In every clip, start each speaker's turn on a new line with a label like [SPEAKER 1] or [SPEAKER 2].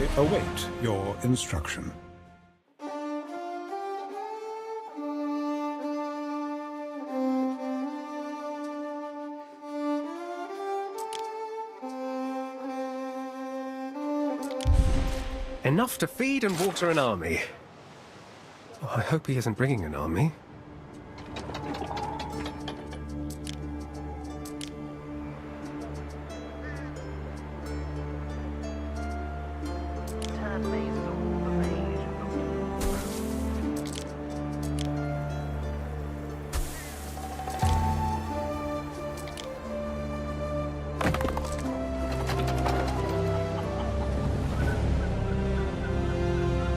[SPEAKER 1] I await your instruction.
[SPEAKER 2] Enough to feed and water an army. Oh, I hope he isn't bringing an army.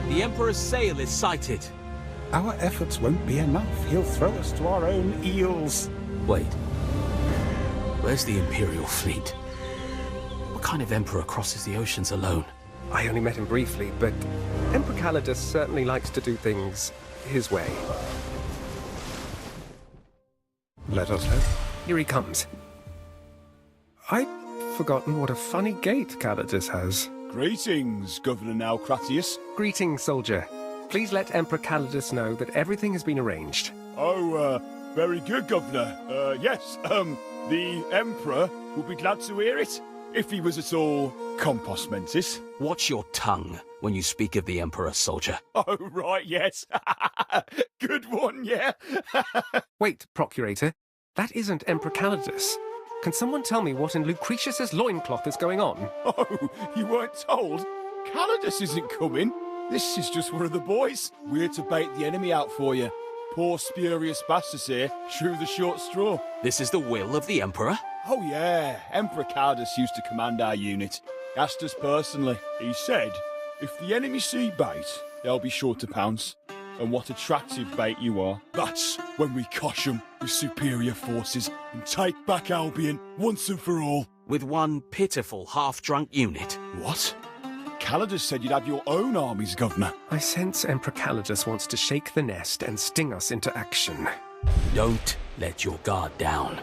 [SPEAKER 3] The Emperor's sail is sighted.
[SPEAKER 1] Our efforts won't be enough. He'll throw us to our own eels.
[SPEAKER 3] Wait. Where's the Imperial fleet? What kind of Emperor crosses the oceans alone?
[SPEAKER 2] I only met him briefly, but Emperor Calidus certainly likes to do things his way.
[SPEAKER 1] Let us hope.
[SPEAKER 2] Here he comes. I'd forgotten what a funny gait Calidus has.
[SPEAKER 4] Greetings, Governor Naucratius.
[SPEAKER 2] Greetings, soldier. Please let Emperor Calidus know that everything has been arranged.
[SPEAKER 4] Oh, very good, Governor. Yes, the Emperor would be glad to hear it, if he was at all compos mentis.
[SPEAKER 3] Watch your tongue when you speak of the Emperor, soldier.
[SPEAKER 4] Oh, right, yes. Good one, yeah.
[SPEAKER 2] Wait, Procurator. That isn't Emperor Calidus. Can someone tell me what in Lucretius's loincloth is going on?
[SPEAKER 4] Oh, you weren't told? Calidus isn't coming. This is just one of the boys. We're to bait the enemy out for you. Poor spurious bastards here drew the short straw.
[SPEAKER 3] This is the will of the Emperor?
[SPEAKER 4] Oh yeah, Emperor Calidus used to command our unit. Asked us personally. He said, if the enemy see bait, they'll be sure to pounce. And what attractive bait you are. That's when we cosh 'em with superior forces and take back Albion once and for all.
[SPEAKER 3] With one pitiful half-drunk unit?
[SPEAKER 4] What? Calidus said you'd have your own armies, Governor.
[SPEAKER 2] I sense Emperor Calidus wants to shake the nest and sting us into action.
[SPEAKER 3] Don't let your guard down.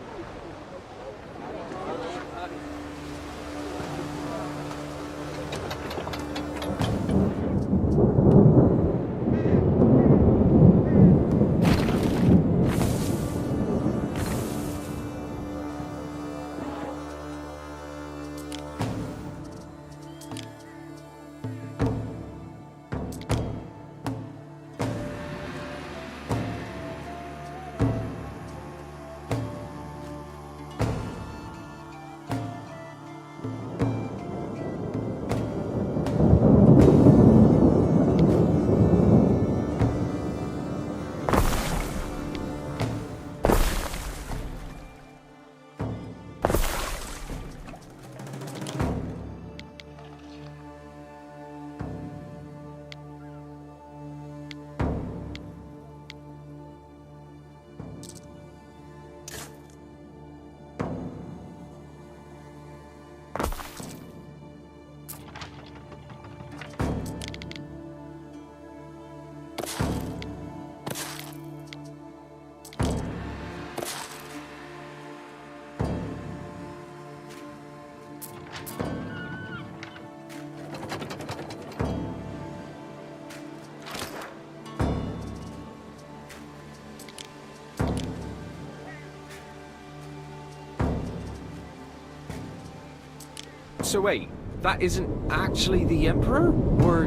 [SPEAKER 2] So wait, that isn't actually the Emperor? Or...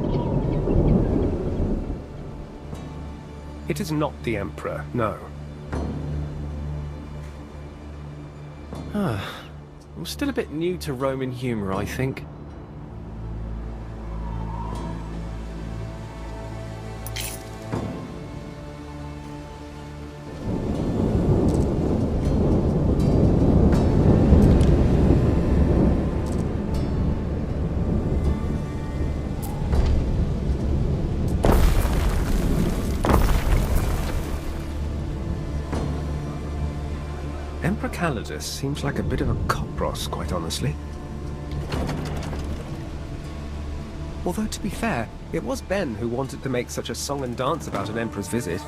[SPEAKER 2] It is not the Emperor, no. I'm still a bit new to Roman humour, I think. Emperor Calidus seems like a bit of a copros, quite honestly. Although, to be fair, it was Ben who wanted to make such a song and dance about an emperor's visit.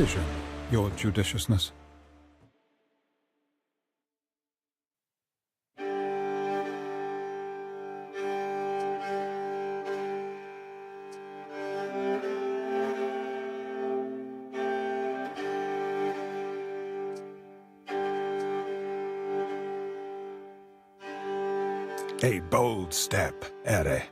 [SPEAKER 1] decision, your judiciousness. A bold step, Ere.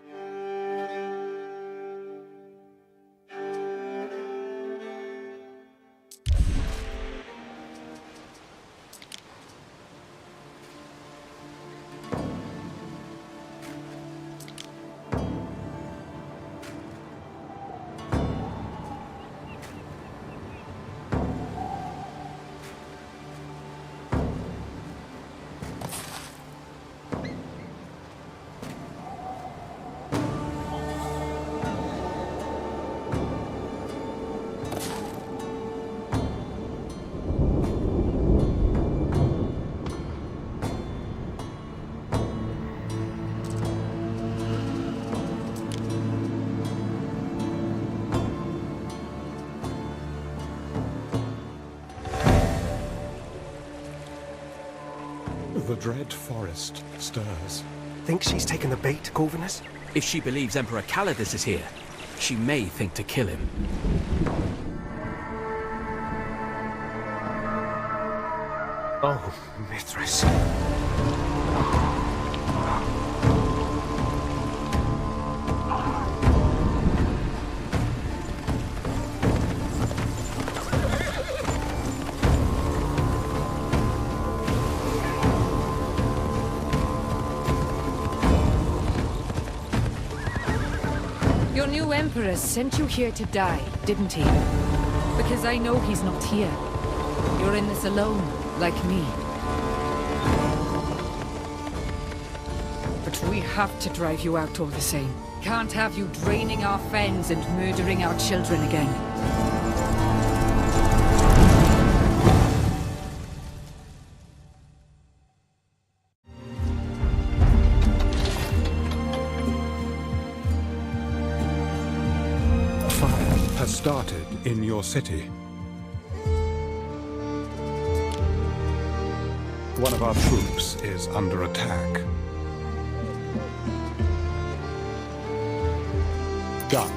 [SPEAKER 1] The dread forest stirs.
[SPEAKER 2] Think she's taken the bait, Corvinus?
[SPEAKER 3] If she believes Emperor Calidus is here, she may think to kill him.
[SPEAKER 2] Oh, Mithras.
[SPEAKER 5] Your new Emperor sent you here to die, didn't he? Because I know he's not here. You're in this alone, like me. But we have to drive you out all the same. Can't have you draining our fens and murdering our children again.
[SPEAKER 1] Has started in your city. One of our troops is under attack. Done.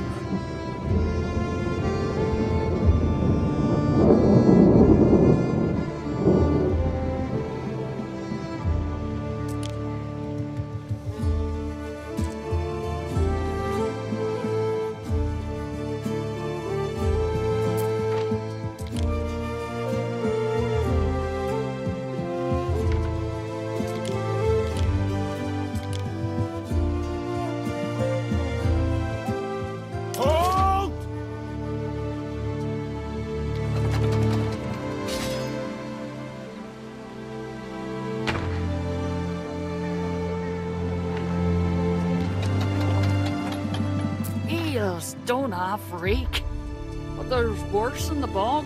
[SPEAKER 5] Don't I, freak? But there's worse in the bog.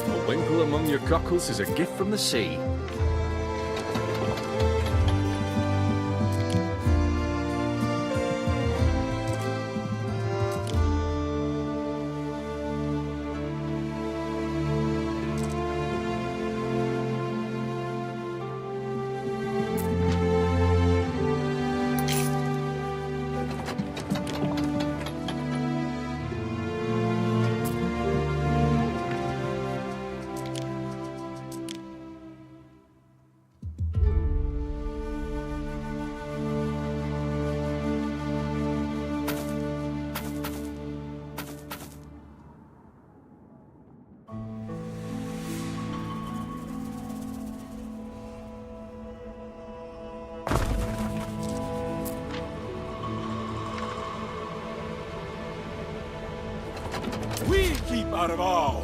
[SPEAKER 6] A winkle among your cockles is a gift from the sea.
[SPEAKER 4] We keep out of all.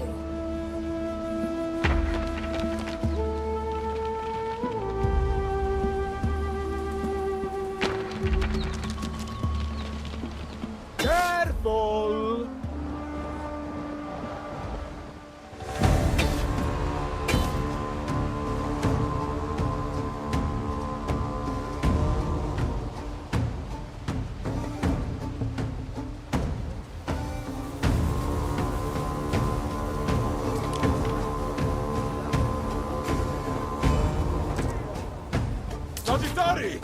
[SPEAKER 4] Hurry!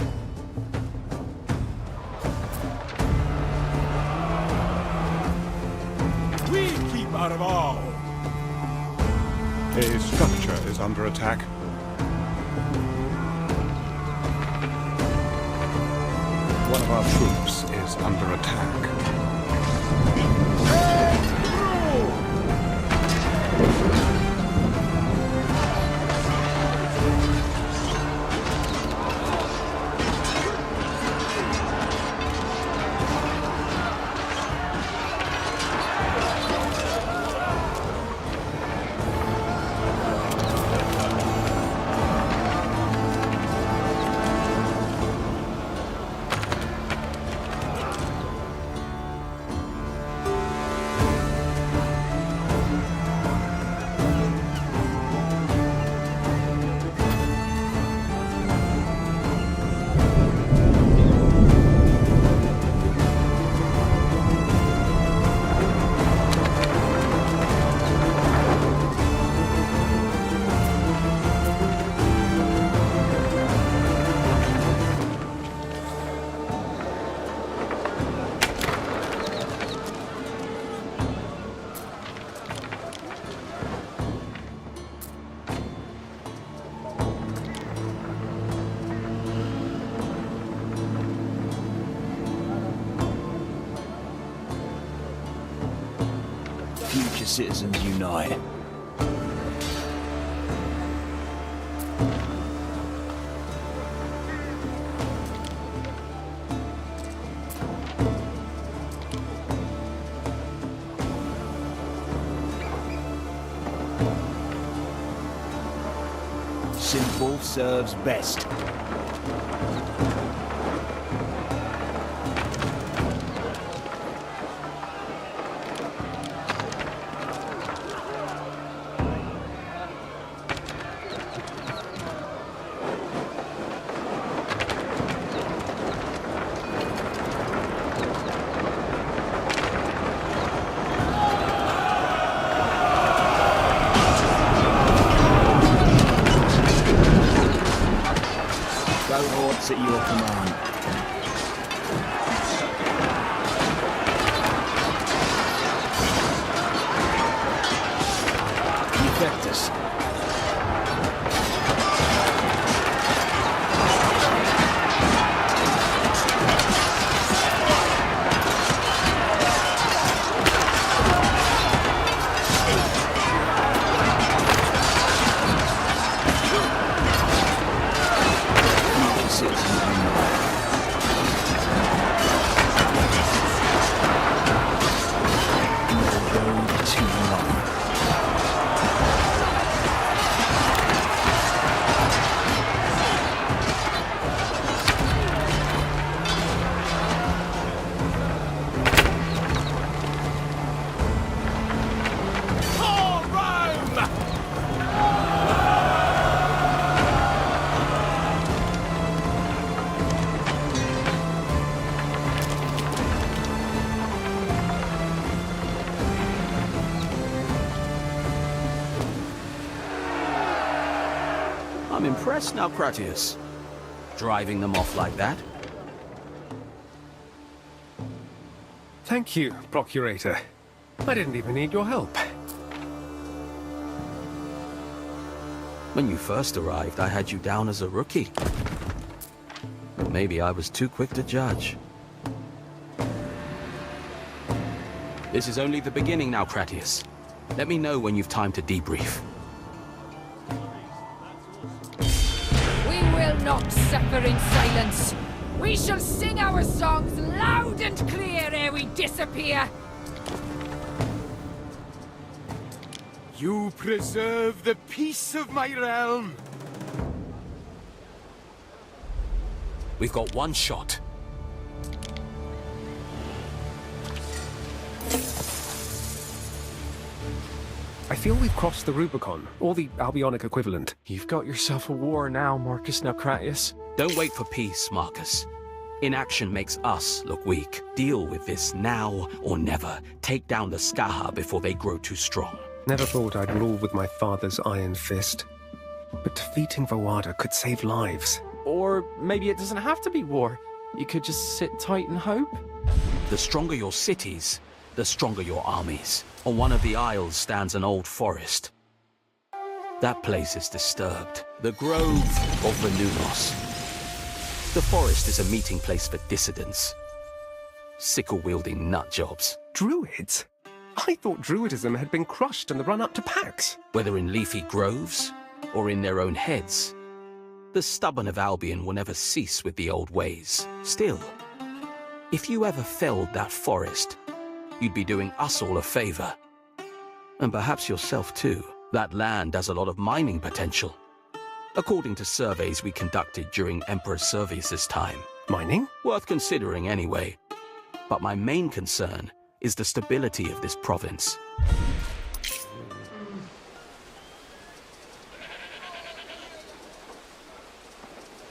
[SPEAKER 4] We keep out of all.
[SPEAKER 1] A structure is under attack. One of our troops is under attack.
[SPEAKER 4] Future citizens unite. Simple serves best. Cohorts at your command. Defectus.
[SPEAKER 3] I'm impressed now, Cratius. Driving them off like that.
[SPEAKER 2] Thank you, Procurator. I didn't even need your help.
[SPEAKER 3] When you first arrived, I had you down as a rookie. But maybe I was too quick to judge. This is only the beginning now, Cratius. Let me know when you've time to debrief.
[SPEAKER 5] We will not suffer in silence. We shall sing our songs loud and clear ere we disappear.
[SPEAKER 4] You preserve the peace of my realm.
[SPEAKER 3] We've got one shot.
[SPEAKER 2] I feel we've crossed the Rubicon, or the Albionic equivalent.
[SPEAKER 6] You've got yourself a war now, Marcus Naucratius.
[SPEAKER 3] Don't wait for peace, Marcus. Inaction makes us look weak. Deal with this now or never. Take down the Skaha before they grow too strong.
[SPEAKER 2] Never thought I'd rule with my father's iron fist. But defeating Voada could save lives.
[SPEAKER 7] Or maybe it doesn't have to be war. You could just sit tight and hope.
[SPEAKER 3] The stronger your cities, the stronger your armies. On one of the isles stands an old forest. That place is disturbed. The Grove of Venunos. The forest is a meeting place for dissidents. Sickle-wielding nutjobs.
[SPEAKER 2] Druids? I thought Druidism had been crushed in the run-up to PAX.
[SPEAKER 3] Whether in leafy groves or in their own heads, the stubborn of Albion will never cease with the old ways. Still, if you ever felled that forest, you'd be doing us all a favor. And perhaps yourself too. That land has a lot of mining potential, according to surveys we conducted during Emperor Servius's time.
[SPEAKER 2] Mining?
[SPEAKER 3] Worth considering anyway. But my main concern is the stability of this province.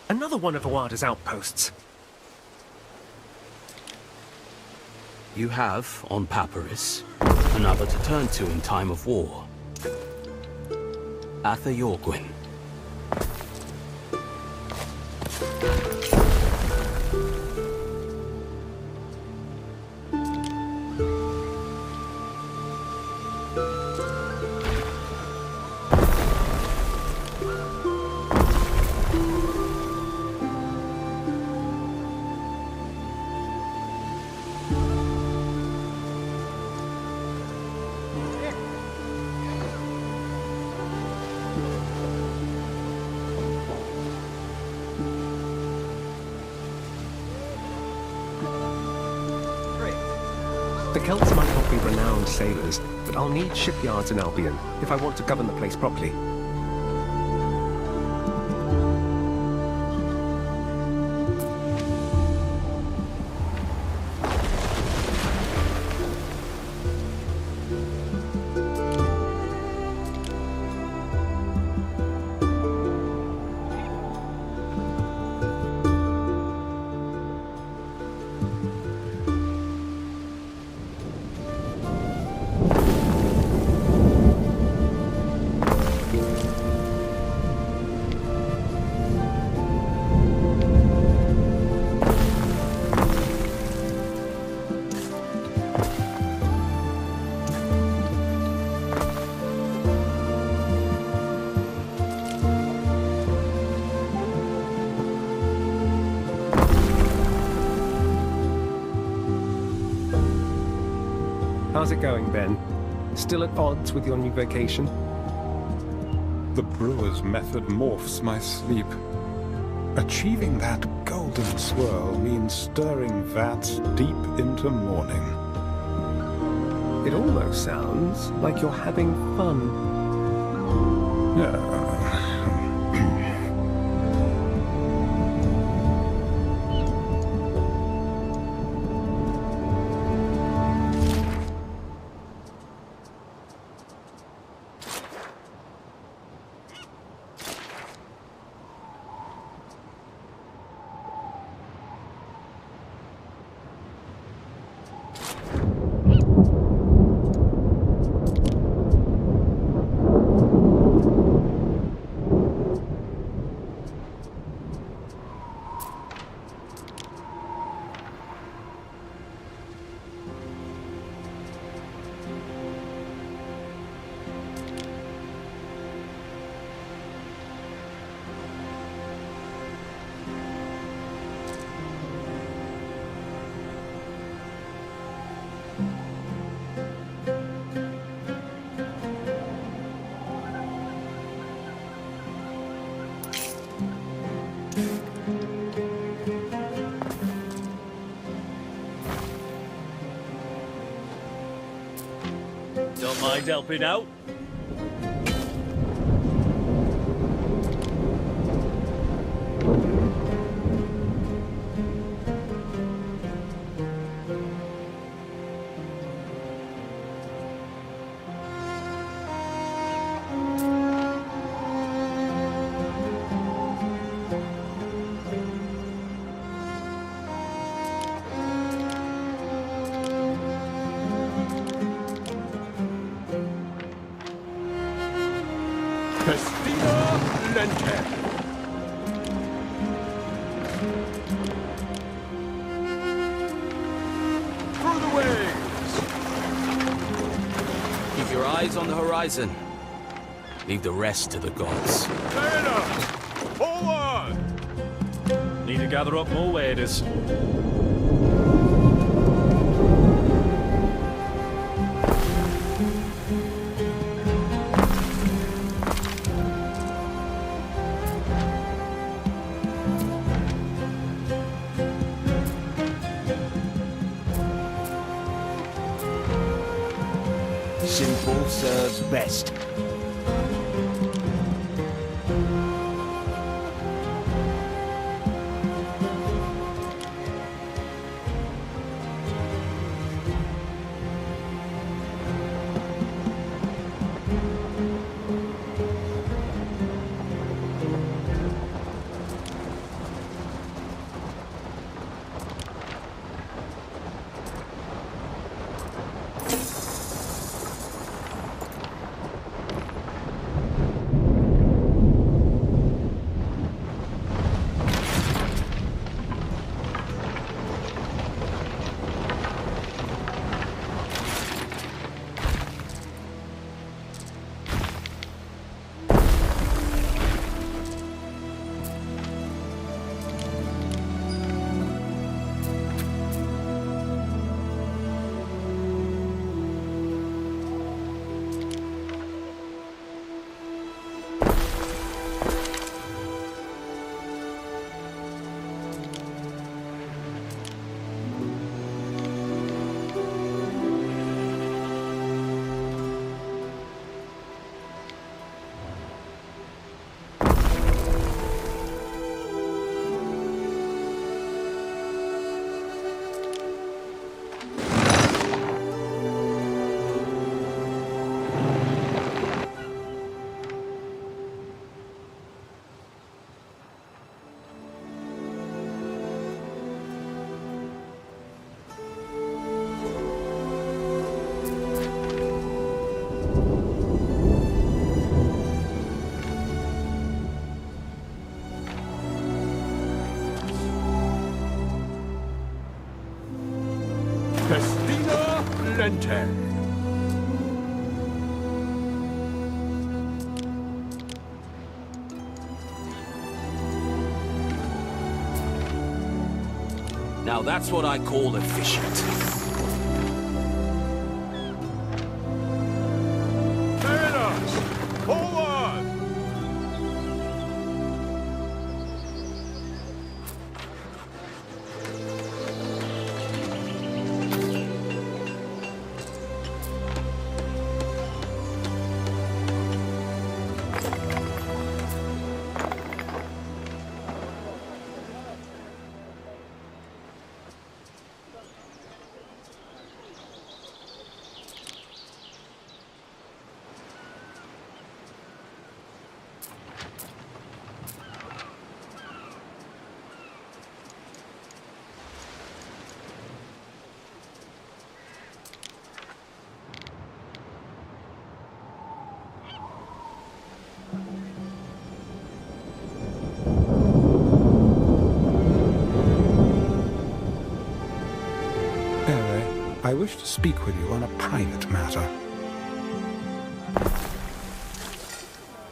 [SPEAKER 2] Another one of Awada's outposts.
[SPEAKER 3] You have, on Papyrus, another to turn to in time of war. Atha Yorgwyn.
[SPEAKER 2] The Celts might not be renowned sailors, but I'll need shipyards in Albion if I want to govern the place properly. How's it going, Ben? Still at odds with your new vocation?
[SPEAKER 1] The brewer's method morphs my sleep. Achieving that golden swirl means stirring vats deep into morning.
[SPEAKER 2] It almost sounds like you're having fun.
[SPEAKER 8] Don't mind helping out.
[SPEAKER 3] your eyes on the horizon. Leave the rest to the gods.
[SPEAKER 6] Fair enough! Hold on! Need to gather up more waders.
[SPEAKER 4] Simple serves best.
[SPEAKER 6] Festina Lente.
[SPEAKER 3] Now that's what I call efficient.
[SPEAKER 6] Fair enough! Hold on!
[SPEAKER 1] I wish to speak with you on a private matter.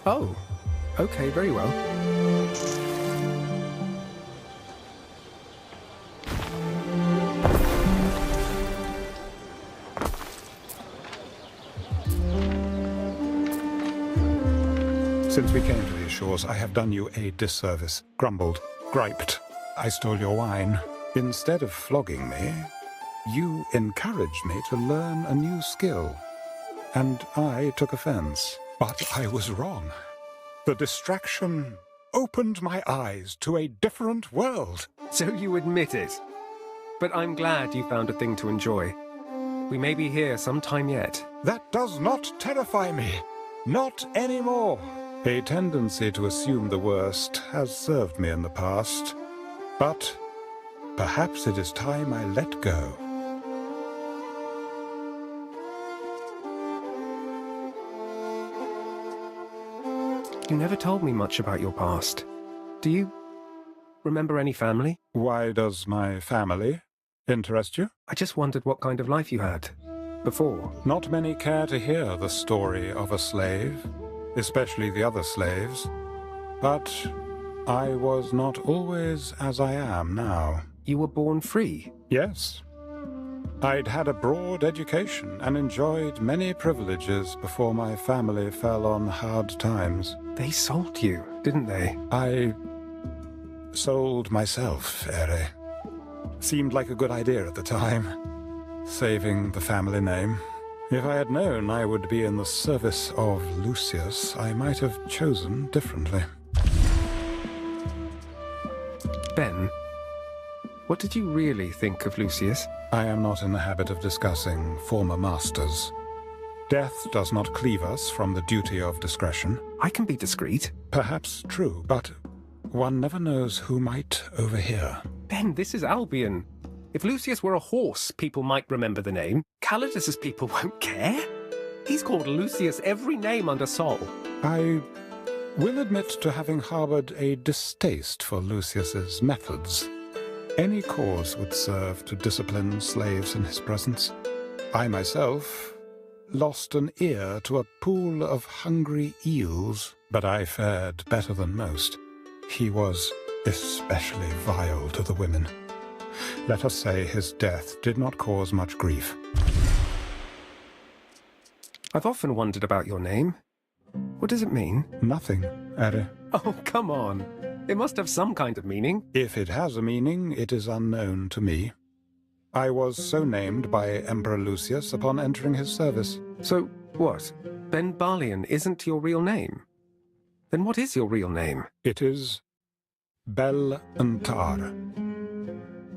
[SPEAKER 2] Oh, okay, very well.
[SPEAKER 1] Since we came to these shores, I have done you a disservice. Grumbled, griped. I stole your wine. Instead of flogging me, you encouraged me to learn a new skill. And I took offense. But I was wrong. The distraction opened my eyes to a different world.
[SPEAKER 2] So you admit it. But I'm glad you found a thing to enjoy. We may be here some time yet.
[SPEAKER 1] That does not terrify me. Not anymore. A tendency to assume the worst has served me in the past. But perhaps it is time I let go.
[SPEAKER 2] You never told me much about your past. Do you remember any family?
[SPEAKER 1] Why does my family interest you?
[SPEAKER 2] I just wondered what kind of life you had. before.
[SPEAKER 1] Not many care to hear the story of a slave, especially the other slaves. But I was not always as I am now.
[SPEAKER 2] You were born free.
[SPEAKER 1] Yes. I'd had a broad education and enjoyed many privileges before my family fell on hard times.
[SPEAKER 2] They sold you, didn't they?
[SPEAKER 1] I sold myself, Ere. Seemed like a good idea at the time, saving the family name. If I had known I would be in the service of Lucius, I might have chosen differently.
[SPEAKER 2] Ben, what did you really think of Lucius?
[SPEAKER 1] I am not in the habit of discussing former masters. Death does not cleave us from the duty of discretion.
[SPEAKER 2] I can be discreet.
[SPEAKER 1] Perhaps true, but one never knows who might overhear.
[SPEAKER 2] Ben, this is Albion. If Lucius were a horse, people might remember the name. Calidus's people won't care. He's called Lucius every name under Sol.
[SPEAKER 1] I will admit to having harbored a distaste for Lucius's methods. Any cause would serve to discipline slaves in his presence. I myself lost an ear to a pool of hungry eels, but I fared better than most. He was especially vile to the women. Let us say his death did not cause much grief.
[SPEAKER 2] I've often wondered about your name. What does it mean?
[SPEAKER 1] Nothing, Ere.
[SPEAKER 2] Oh, come on. It must have some kind of meaning.
[SPEAKER 1] If it has a meaning, it is unknown to me. I was so named by Emperor Lucius upon entering his service.
[SPEAKER 2] So, what? Ben Barleon isn't your real name? Then what is your real name?
[SPEAKER 1] It is Bel Antar.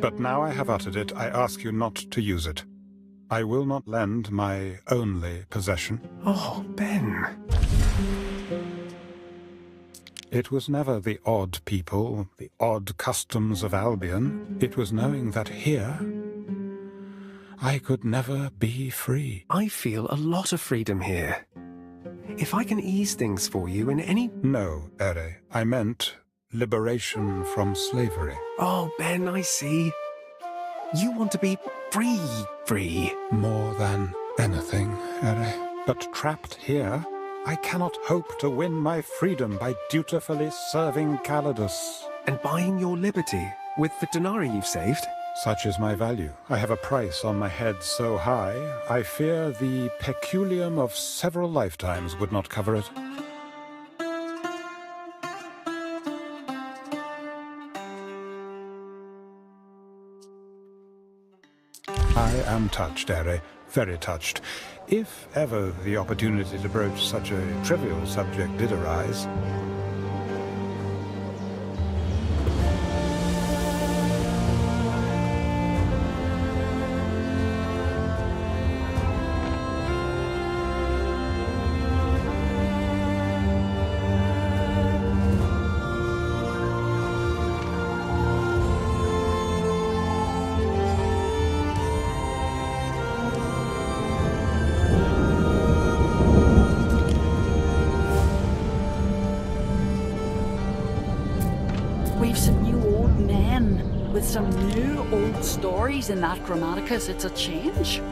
[SPEAKER 1] But now I have uttered it, I ask you not to use it. I will not lend my only possession.
[SPEAKER 2] Oh, Ben.
[SPEAKER 1] It was never the odd people, the odd customs of Albion. It was knowing that here, I could never be free.
[SPEAKER 2] I feel a lot of freedom here. If I can ease things for you in any...
[SPEAKER 1] No, Ere. I meant liberation from slavery.
[SPEAKER 2] Oh, Ben, I see. You want to be free.
[SPEAKER 1] More than anything, Ere. But trapped here, I cannot hope to win my freedom by dutifully serving Calidus.
[SPEAKER 2] And buying your liberty with the denarii you've saved?
[SPEAKER 1] Such is my value. I have a price on my head so high, I fear the peculium of several lifetimes would not cover it. I am touched, Ere, very touched. If ever the opportunity to broach such a trivial subject did arise.
[SPEAKER 9] We've some new old men with some new old stories in that Grammaticus. It's a change.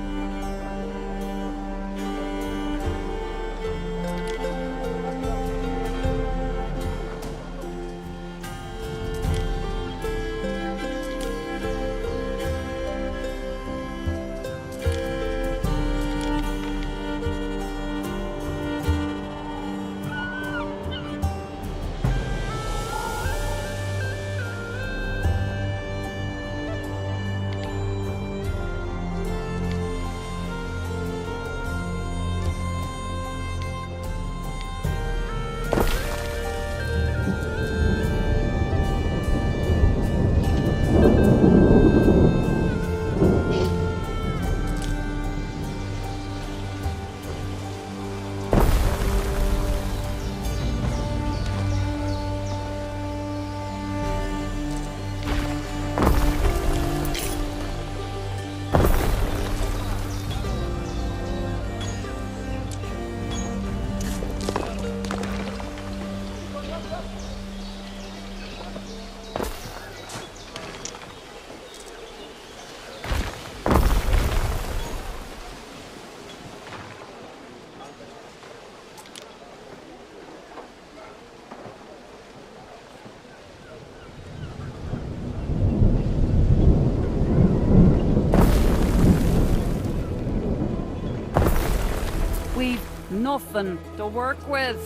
[SPEAKER 9] We've nothing to work with.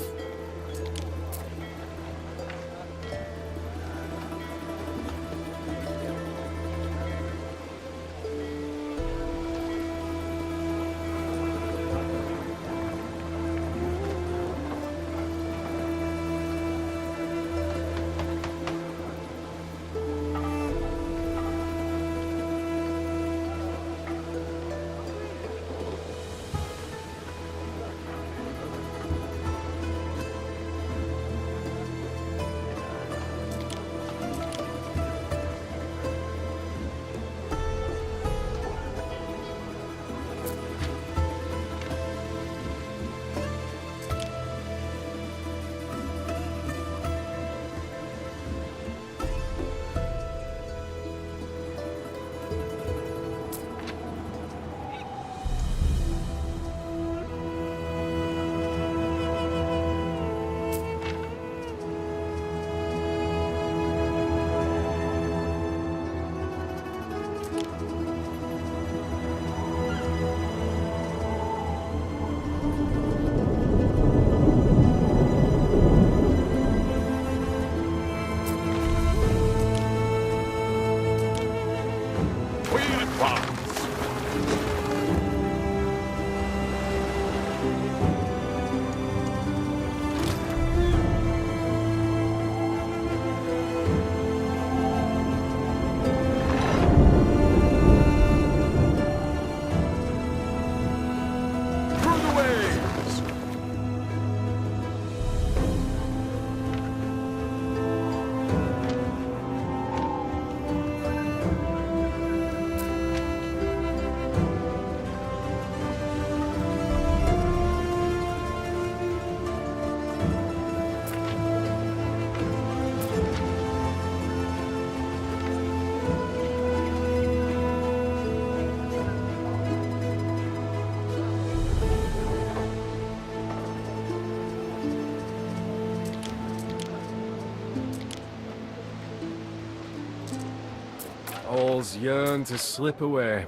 [SPEAKER 6] All's yearn to slip away.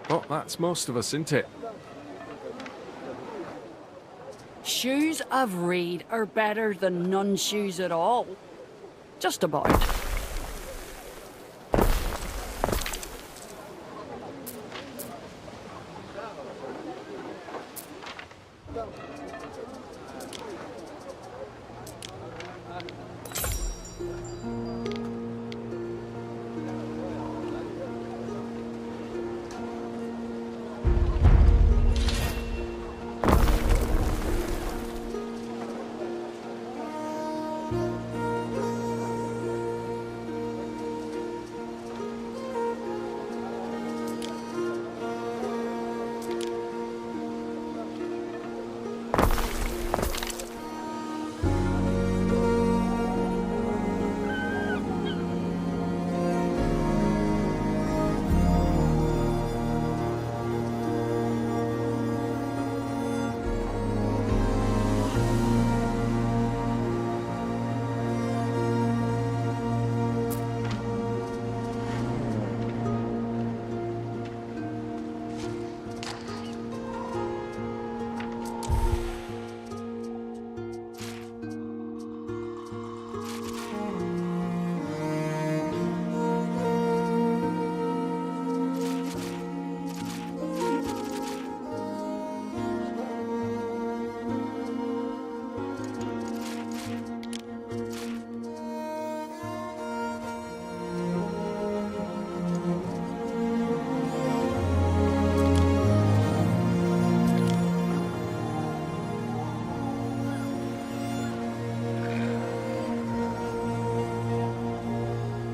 [SPEAKER 6] But that's most of us, isn't it?
[SPEAKER 9] Shoes of reed are better than none shoes at all. Just about.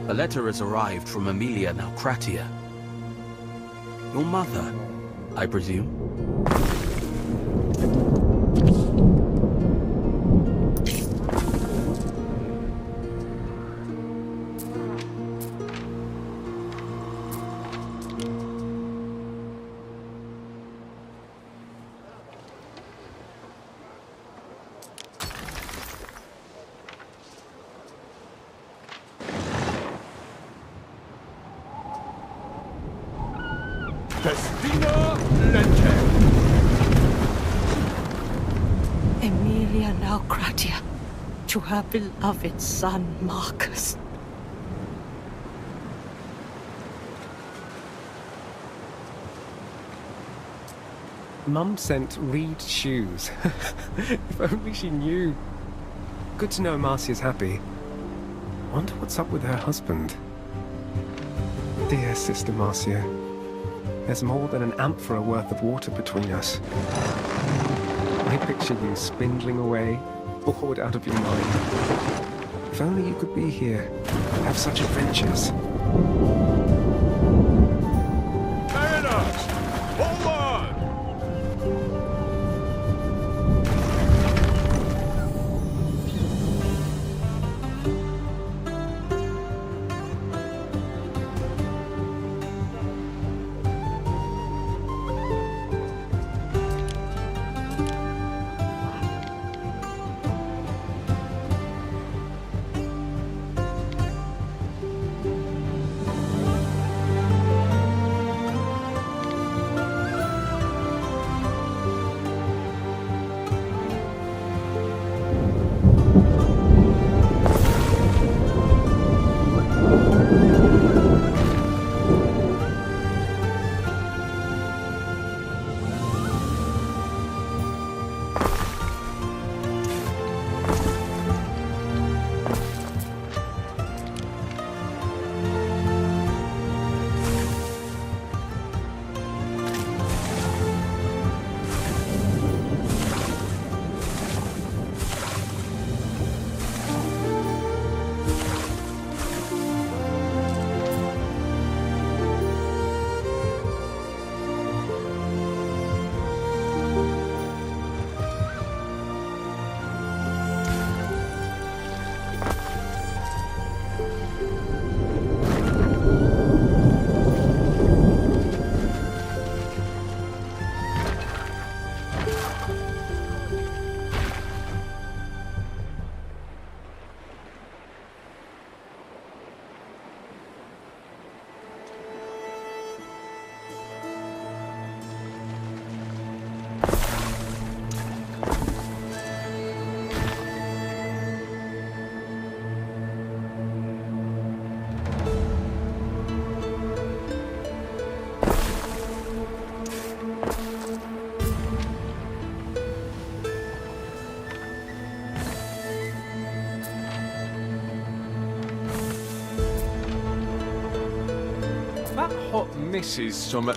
[SPEAKER 3] A letter has arrived from Amelia Naucratia. Your mother, I presume?
[SPEAKER 4] Destina Lente.
[SPEAKER 9] Calcratia to her beloved son, Marcus.
[SPEAKER 2] Mum sent Reed shoes. If only she knew. Good to know Marcia's happy. Wonder what's up with her husband. Dear Sister Marcia, there's more than an amphora worth of water between us. I picture you spindling away, bored out of your mind. If only you could be here, have such adventures.
[SPEAKER 6] Annos! Hold on! That hot misses some...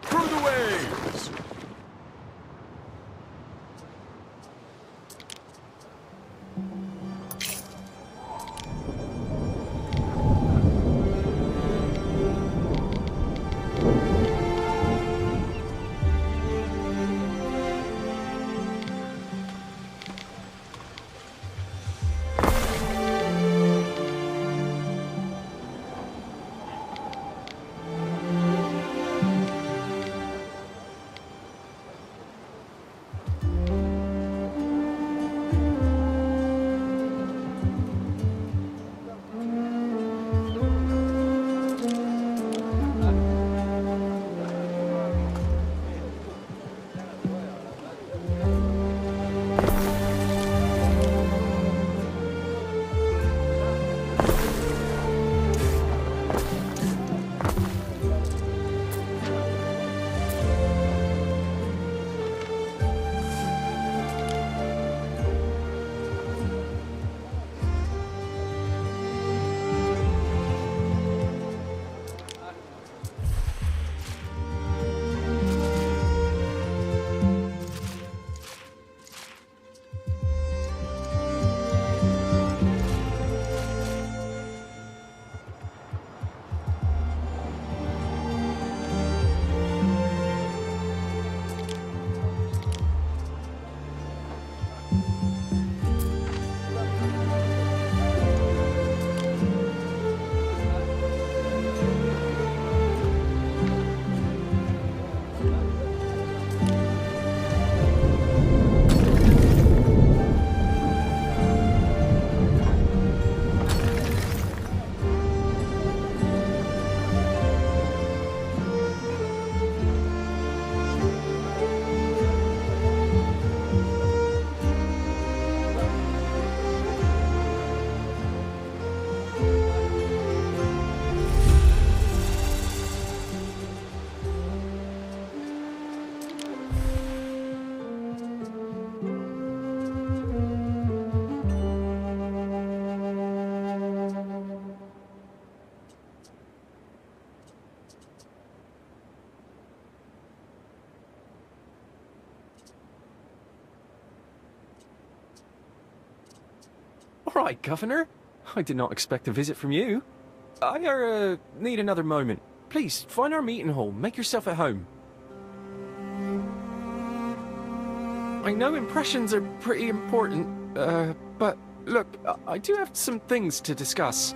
[SPEAKER 6] Through the waves!
[SPEAKER 7] All right, Governor. I did not expect a visit from you. I need another moment. Please, find our meeting hall. Make yourself at home. I know impressions are pretty important, but look, I do have some things to discuss.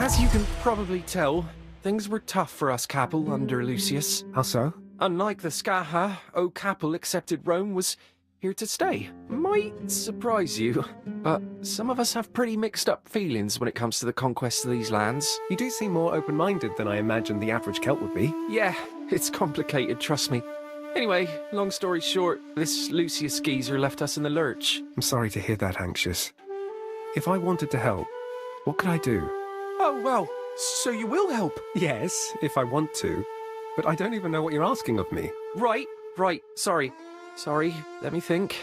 [SPEAKER 7] As you can probably tell, things were tough for us Capel under Lucius.
[SPEAKER 2] How so?
[SPEAKER 7] Unlike the Scaha, O Capel accepted Rome was here to stay. Might surprise you, but some of us have pretty mixed up feelings when it comes to the conquest of these lands.
[SPEAKER 2] You do seem more open-minded than I imagined the average Celt would be.
[SPEAKER 7] Yeah, it's complicated, trust me. Anyway, long story short, this Lucius geezer left us in the lurch.
[SPEAKER 2] I'm sorry to hear that, Anxious. If I wanted to help, what could I do?
[SPEAKER 7] Oh, well, so you will help?
[SPEAKER 2] Yes, if I want to. But I don't even know what you're asking of me.
[SPEAKER 7] Right, sorry. Sorry, let me think.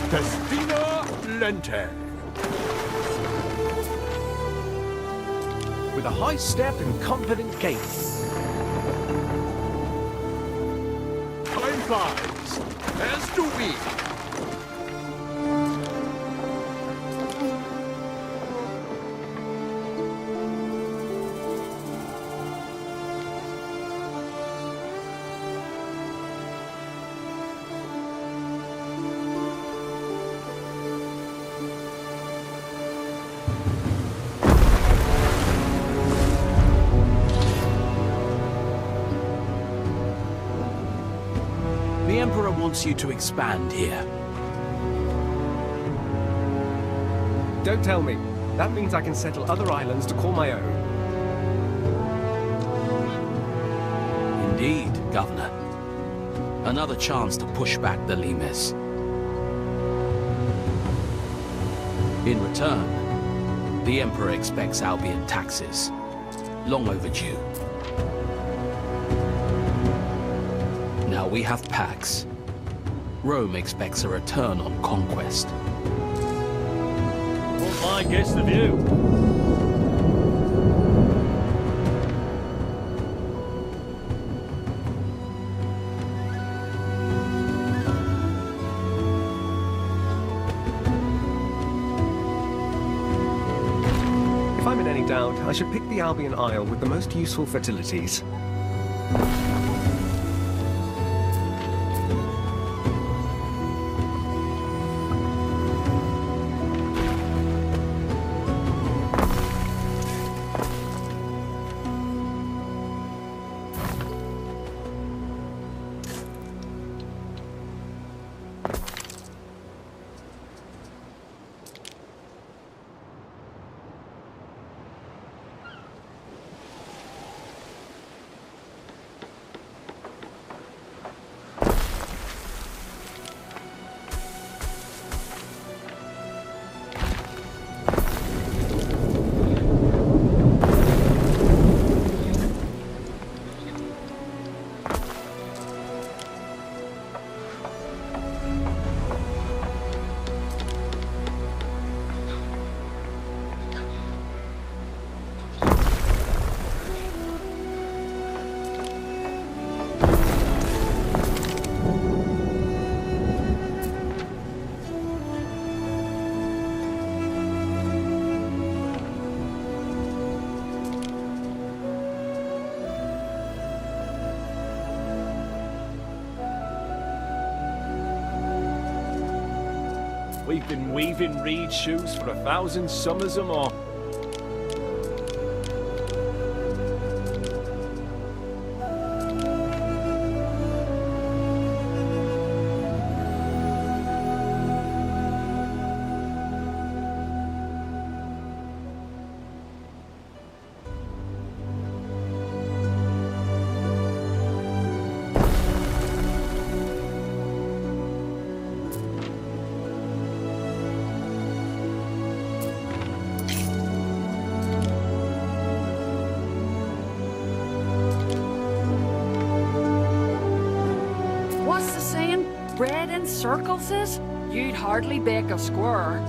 [SPEAKER 4] Festina Lente.
[SPEAKER 7] With a high step and confident gait.
[SPEAKER 4] Time flies, as do we.
[SPEAKER 3] The Emperor wants you to expand here.
[SPEAKER 2] Don't tell me. That means I can settle other islands to call my own.
[SPEAKER 3] Indeed, Governor. Another chance to push back the Limes. In return, the Emperor expects Albion taxes. Long overdue. Now we have Pax. Rome expects a return on conquest.
[SPEAKER 8] Won't mind gets the view.
[SPEAKER 2] If I'm in any doubt, I should pick the Albion Isle with the most useful fertilities.
[SPEAKER 6] We've been weaving reed shoes for 1,000 summers or more.
[SPEAKER 9] What's the saying? Bread in circles is? You'd hardly bake a square.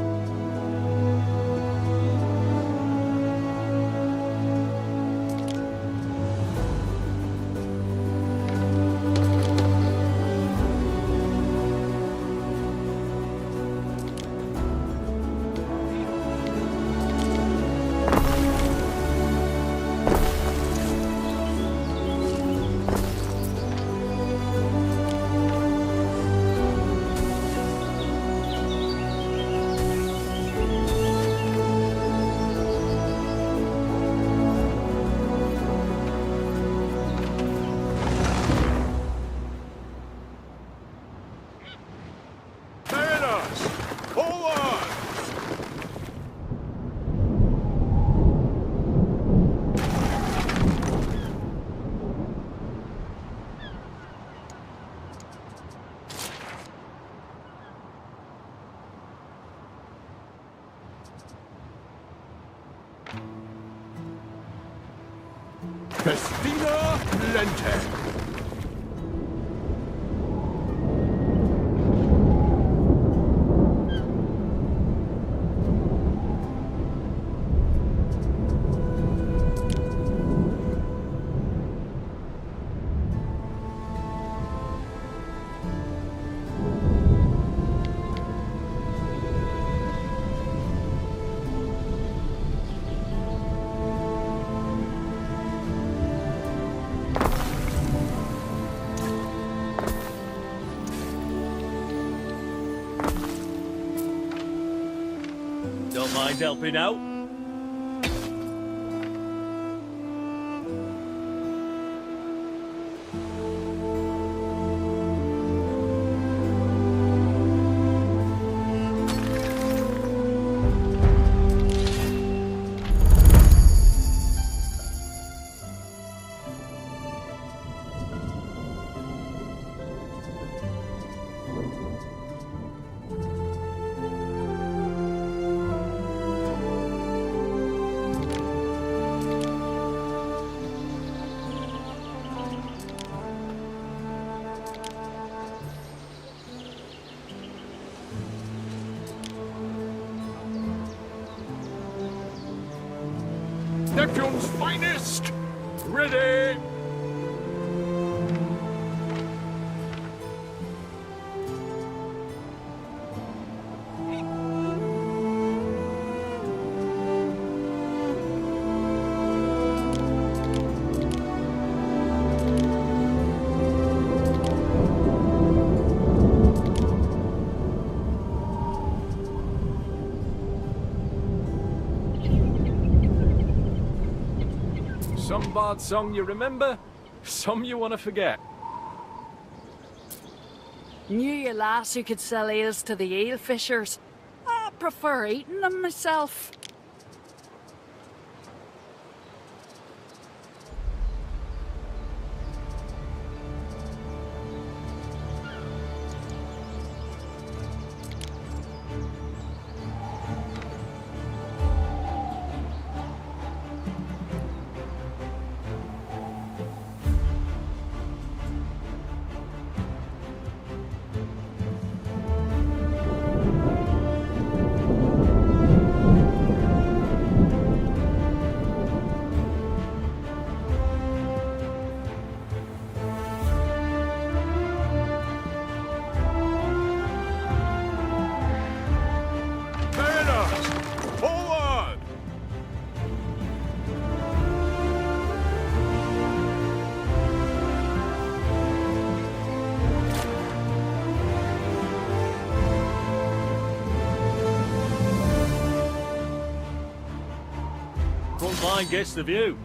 [SPEAKER 4] Mariners! Hold on! Festina Lente!
[SPEAKER 8] Don't mind helping out.
[SPEAKER 6] Neptune's finest! Ready! Some bard song you remember, some you want to forget.
[SPEAKER 9] Knew a lass who could sell ales to the ale fishers. I prefer eating them myself.
[SPEAKER 8] Front line gets the view.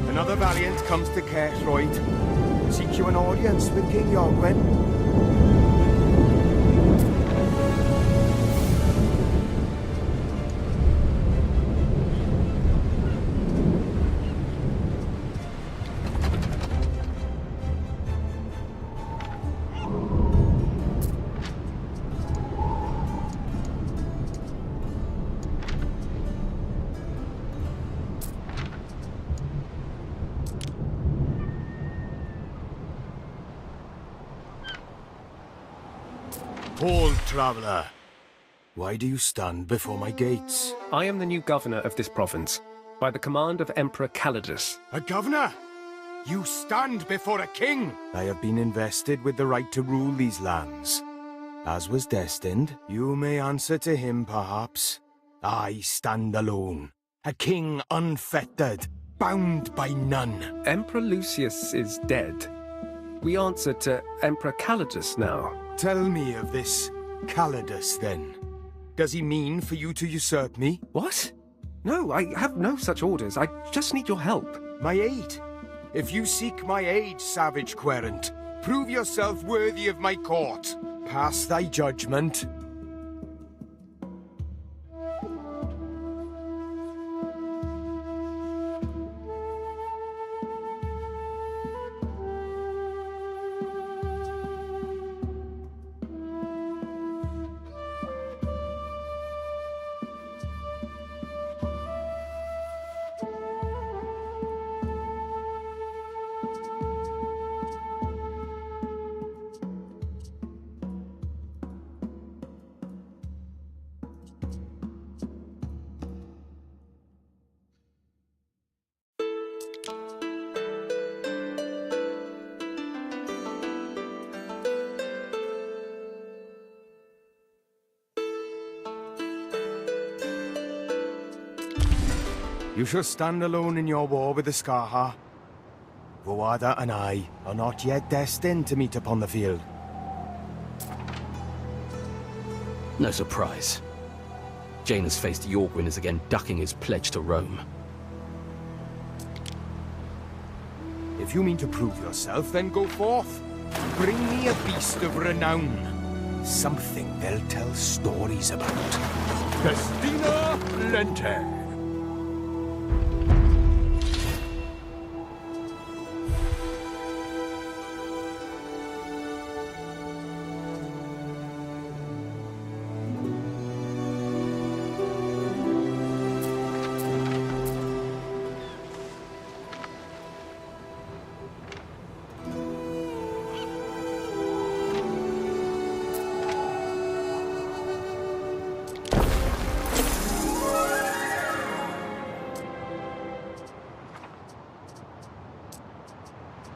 [SPEAKER 10] Another valiant comes to Kershroyd. Seek you an audience with King Yorgwin. Hold, traveller. Why do you stand before my gates?
[SPEAKER 2] I am the new governor of this province, by the command of Emperor Calidus.
[SPEAKER 10] A governor? You stand before a king! I have been invested with the right to rule these lands. As was destined, you may answer to him, perhaps. I stand alone, a king unfettered, bound by none.
[SPEAKER 2] Emperor Lucius is dead. We answer to Emperor Calidus now.
[SPEAKER 10] Tell me of this Calidus, then. Does he mean for you to usurp me?
[SPEAKER 2] What? No, I have no such orders. I just need your help.
[SPEAKER 10] My aid? If you seek my aid, savage querent, prove yourself worthy of my court. Pass thy judgment. You shall stand alone in your war with the Skarha. Voada and I are not yet destined to meet upon the field.
[SPEAKER 3] No surprise. Janus faced Yorgwin is again ducking his pledge to Rome.
[SPEAKER 10] If you mean to prove yourself, then go forth. Bring me a beast of renown. Something they'll tell stories about.
[SPEAKER 4] Festina Lente.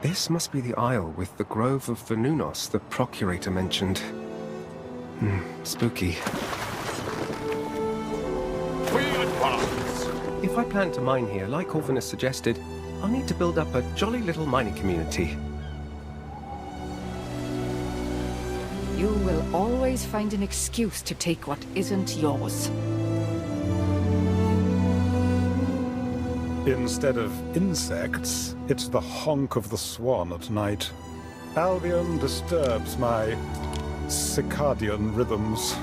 [SPEAKER 2] This must be the isle with the grove of Venunnos the Procurator mentioned. Spooky.
[SPEAKER 4] We advance.
[SPEAKER 2] If I plan to mine here, like Corvinus suggested, I'll need to build up a jolly little mining community.
[SPEAKER 5] You will always find an excuse to take what isn't yours.
[SPEAKER 1] Instead of insects, it's the honk of the swan at night. Albion disturbs my circadian rhythms.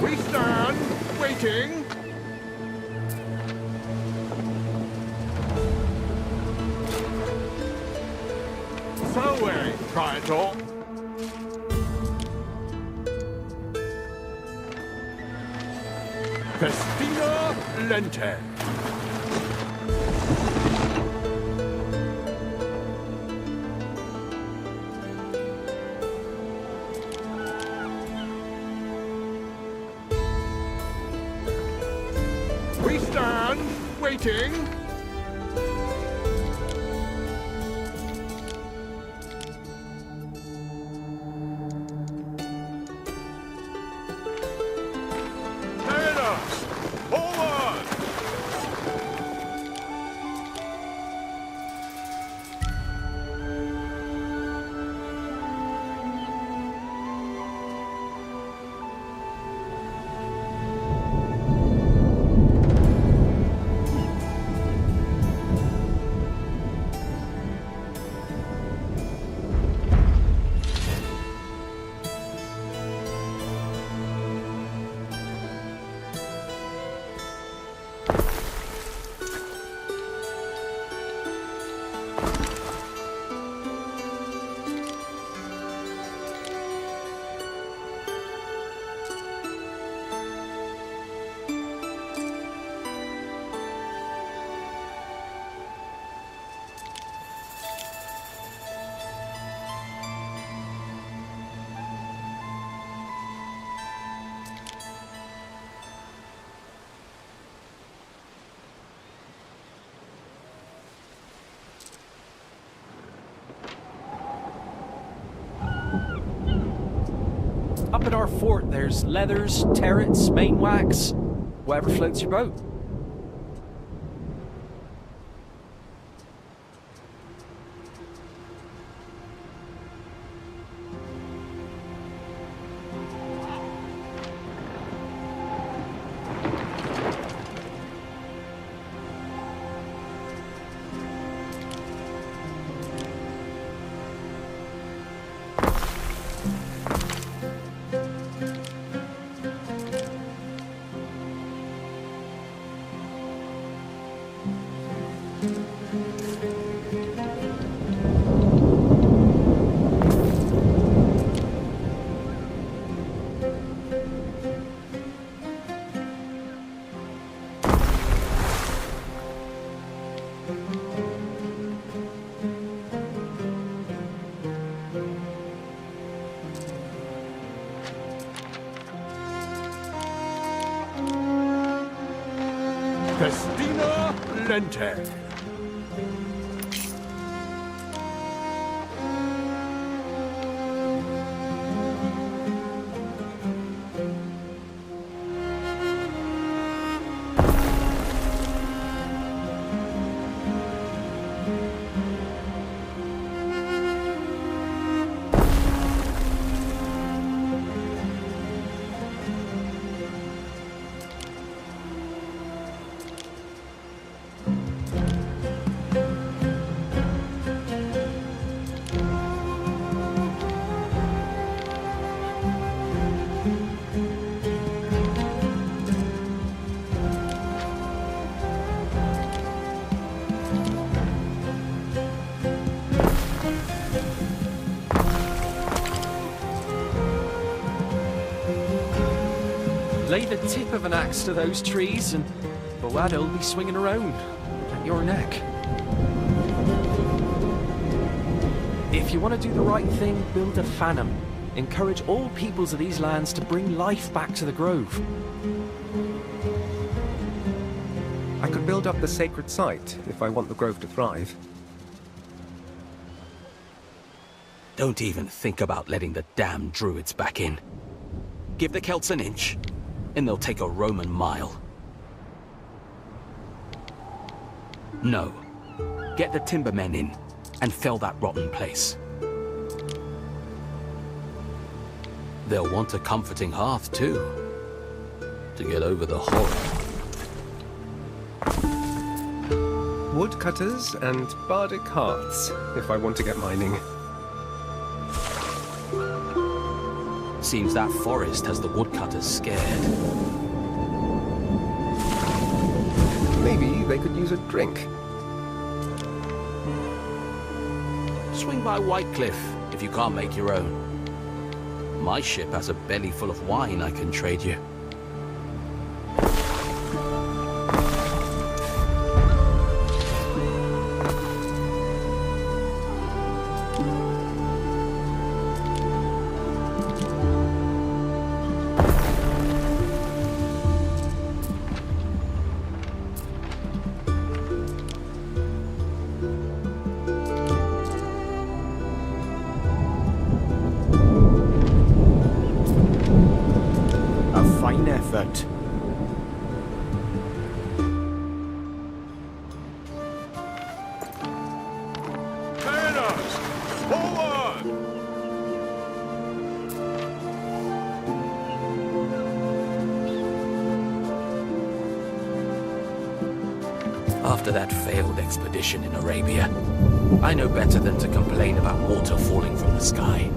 [SPEAKER 4] We stand, waiting. Fareway, Praetor. Festina Lente.
[SPEAKER 10] waiting?
[SPEAKER 6] Annos! Forward!
[SPEAKER 7] Up at our fort, there's leathers, turrets, main wax, whatever floats your boat.
[SPEAKER 10] Festina Lente.
[SPEAKER 7] Lay the tip of an axe to those trees and Boad'll be swinging around at your neck. If you want to do the right thing, build a phantom. Encourage all peoples of these lands to bring life back to the grove.
[SPEAKER 2] I could build up the sacred site if I want the grove to thrive.
[SPEAKER 3] Don't even think about letting the damn druids back in. Give the Celts an inch, and they'll take a Roman mile. No. Get the timbermen in, and fell that rotten place. They'll want a comforting hearth, too, to get over the horror.
[SPEAKER 2] Woodcutters and bardic hearths, if I want to get mining.
[SPEAKER 3] Seems that forest has the woodcutters scared.
[SPEAKER 2] Maybe they could use a drink.
[SPEAKER 3] Swing by Whitecliff if you can't make your own. My ship has a belly full of wine I can trade you.
[SPEAKER 10] fine effort.
[SPEAKER 6] Mariners! Forward!
[SPEAKER 3] After that failed expedition in Arabia, I know better than to complain about water falling from the sky.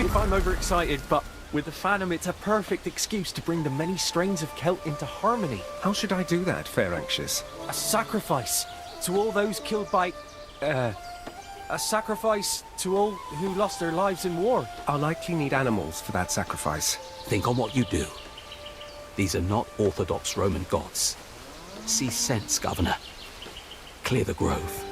[SPEAKER 7] If I'm overexcited, but with the Phantom, it's a perfect excuse to bring the many strains of Celt into harmony.
[SPEAKER 2] How should I do that, Fair Anxious?
[SPEAKER 7] A sacrifice to all those killed by... a sacrifice to all who lost their lives in war.
[SPEAKER 2] I'll likely need animals for that sacrifice.
[SPEAKER 3] Think on what you do. These are not orthodox Roman gods. See sense, Governor. Clear the grove.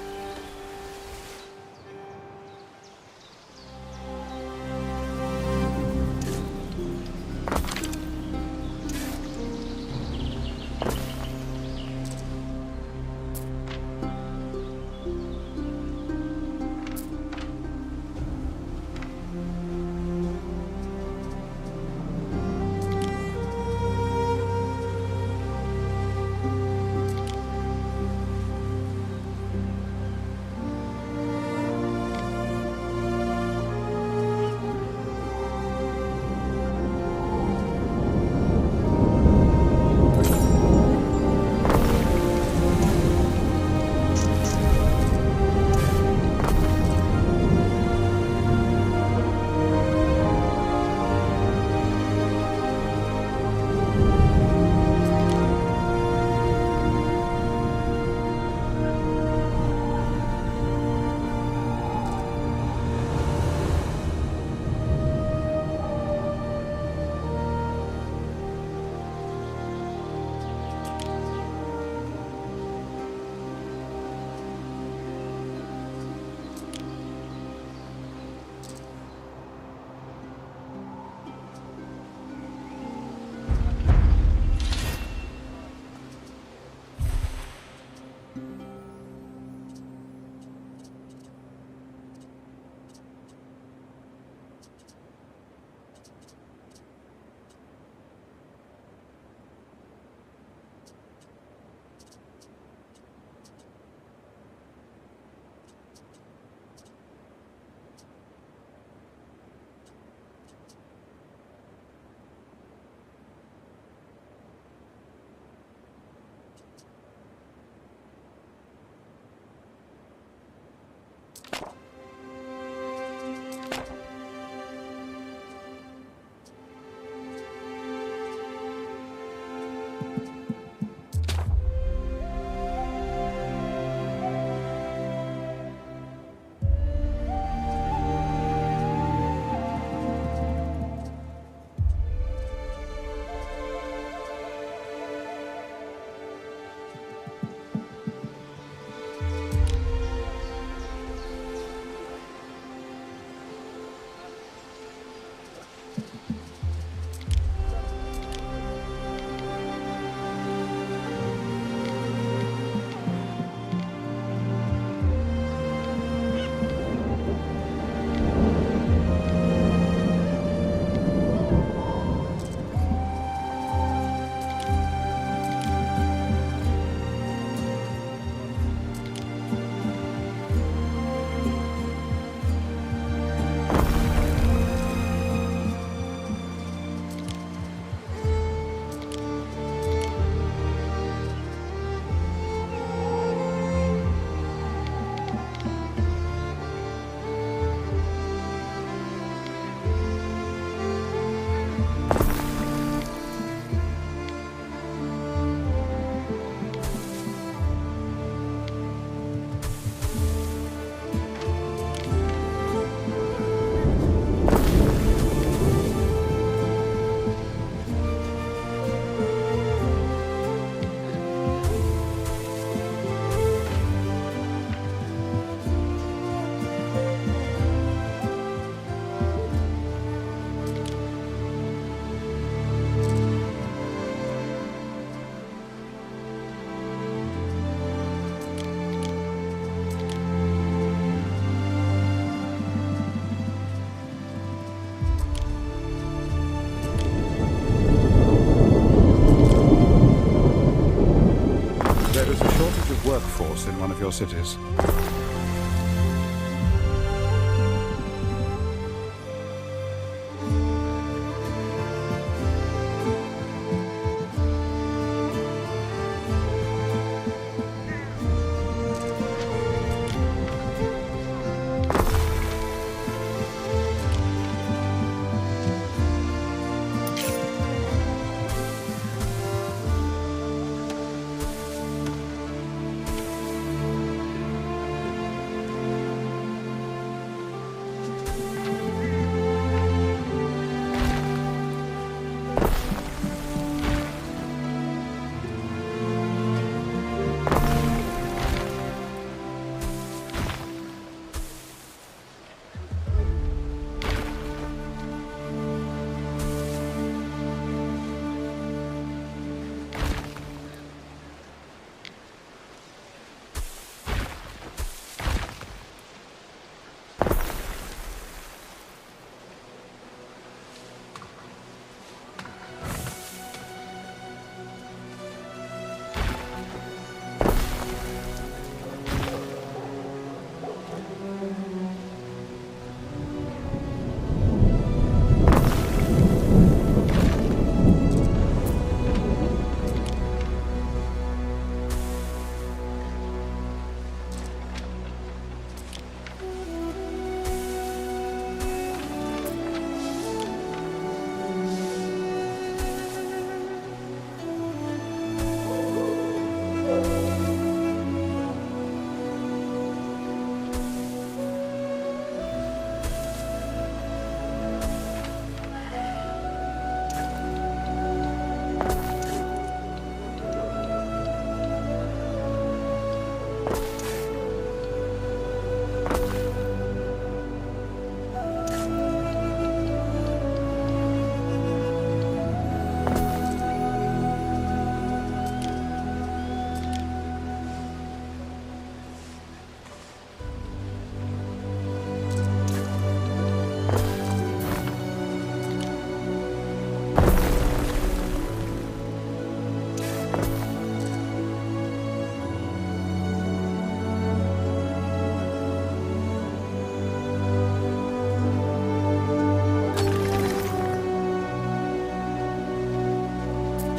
[SPEAKER 1] force in one of your cities.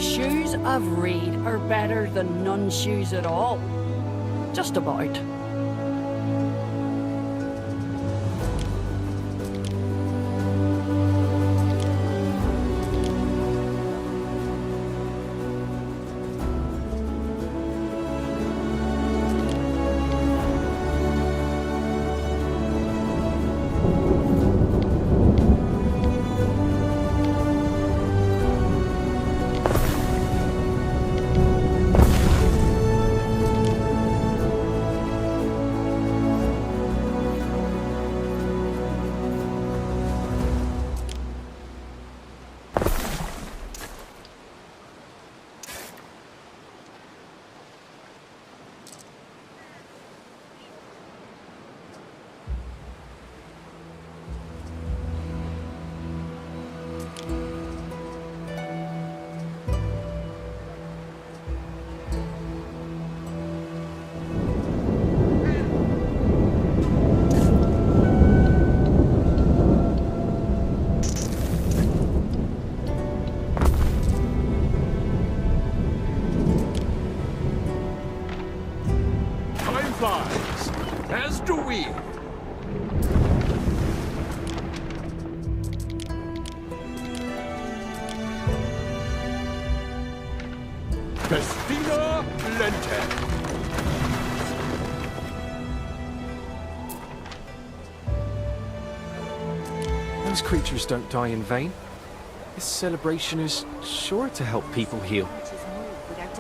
[SPEAKER 9] Shoes of reed are better than none shoes at all. Just about.
[SPEAKER 11] As do we. Festina Lente.
[SPEAKER 7] Those creatures don't die in vain. This celebration is sure to help people heal.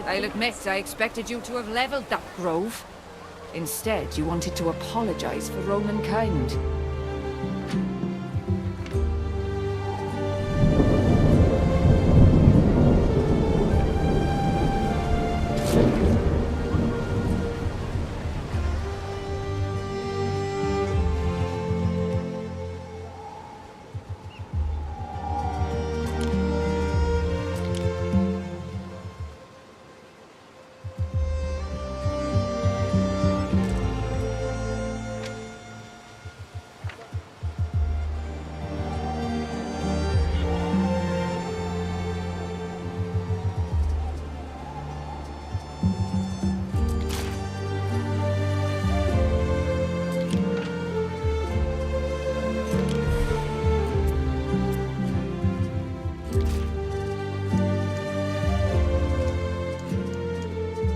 [SPEAKER 5] I'll admit, I expected you to have leveled that grove. Instead, you wanted to apologize for Roman kind.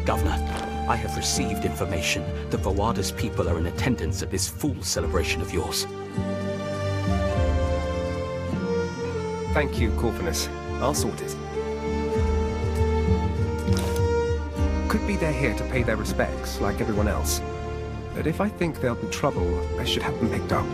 [SPEAKER 3] Governor, I have received information that Vawada's people are in attendance at this fool celebration of yours.
[SPEAKER 2] Thank you, Corvinus. I'll sort it. Could be they're here to pay their respects, like everyone else. But if I think there'll be trouble, I should have them picked up.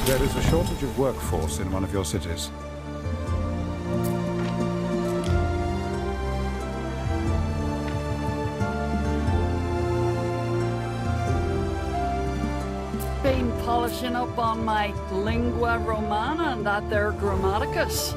[SPEAKER 1] There is a shortage of workforce in one of your cities.
[SPEAKER 9] Been polishing up on my lingua romana and that there grammaticus.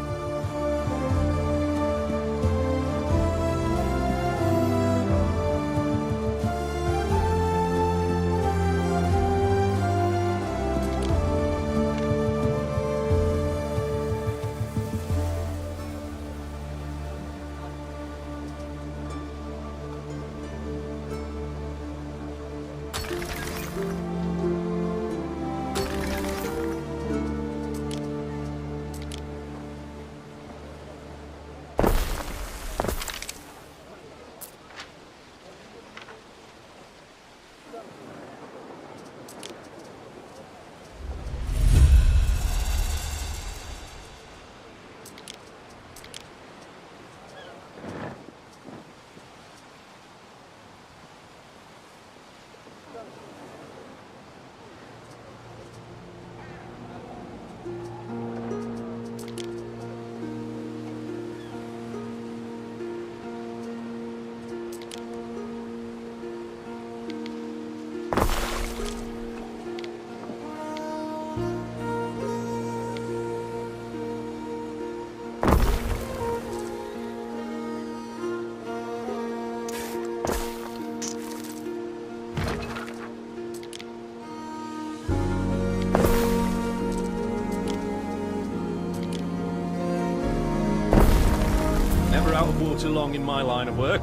[SPEAKER 6] Never out of water long in my line of work.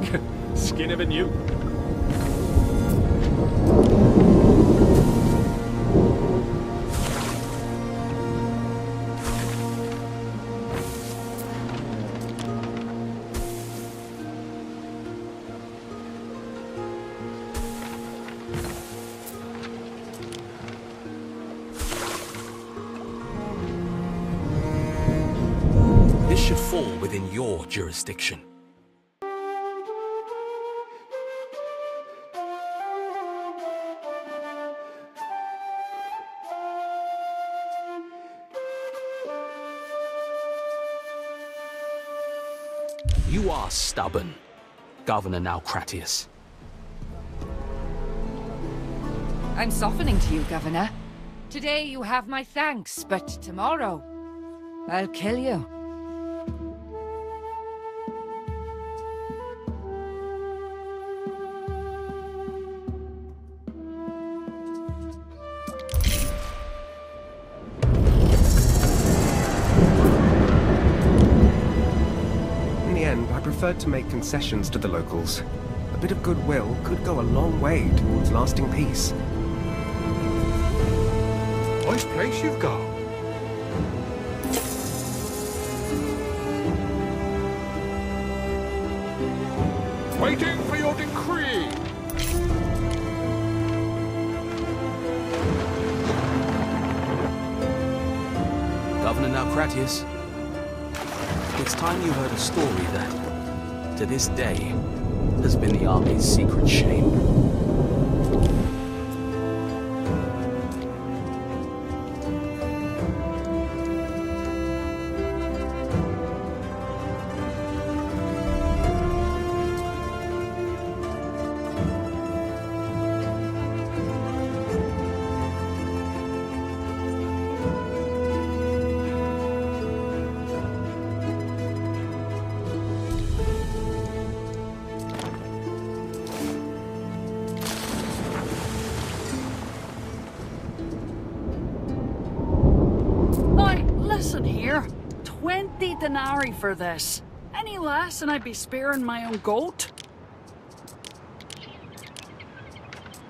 [SPEAKER 6] Skin of a newt.
[SPEAKER 3] This should fall within your jurisdiction. You are stubborn, Governor Naucratius.
[SPEAKER 5] I'm softening to you, Governor. Today you have my thanks, but tomorrow I'll kill you.
[SPEAKER 2] preferred to make concessions to the locals. A bit of goodwill could go a long way towards lasting peace.
[SPEAKER 11] Nice place you've got. Waiting for your decree.
[SPEAKER 3] Governor Naucratius, it's time you heard a story that, to this day, has been the army's secret shame.
[SPEAKER 9] Listen here. 20 denarii for this. Any less and I'd be sparing my own goat.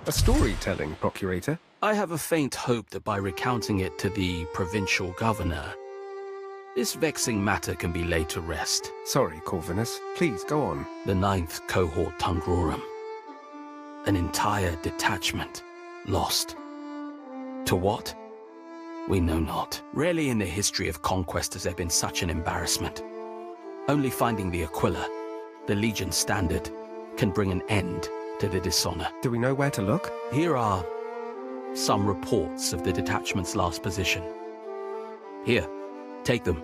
[SPEAKER 2] A storytelling, Procurator?
[SPEAKER 3] I have a faint hope that by recounting it to the provincial governor, this vexing matter can be laid to rest.
[SPEAKER 2] Sorry, Corvinus. Please, go on.
[SPEAKER 3] The 9th cohort Tungrorum. An entire detachment lost. To what? We know not. Rarely in the history of conquest has there been such an embarrassment. Only finding the Aquila, the Legion standard, can bring an end to the dishonor.
[SPEAKER 2] Do we know where to look?
[SPEAKER 3] Here are some reports of the detachment's last position. Here, take them.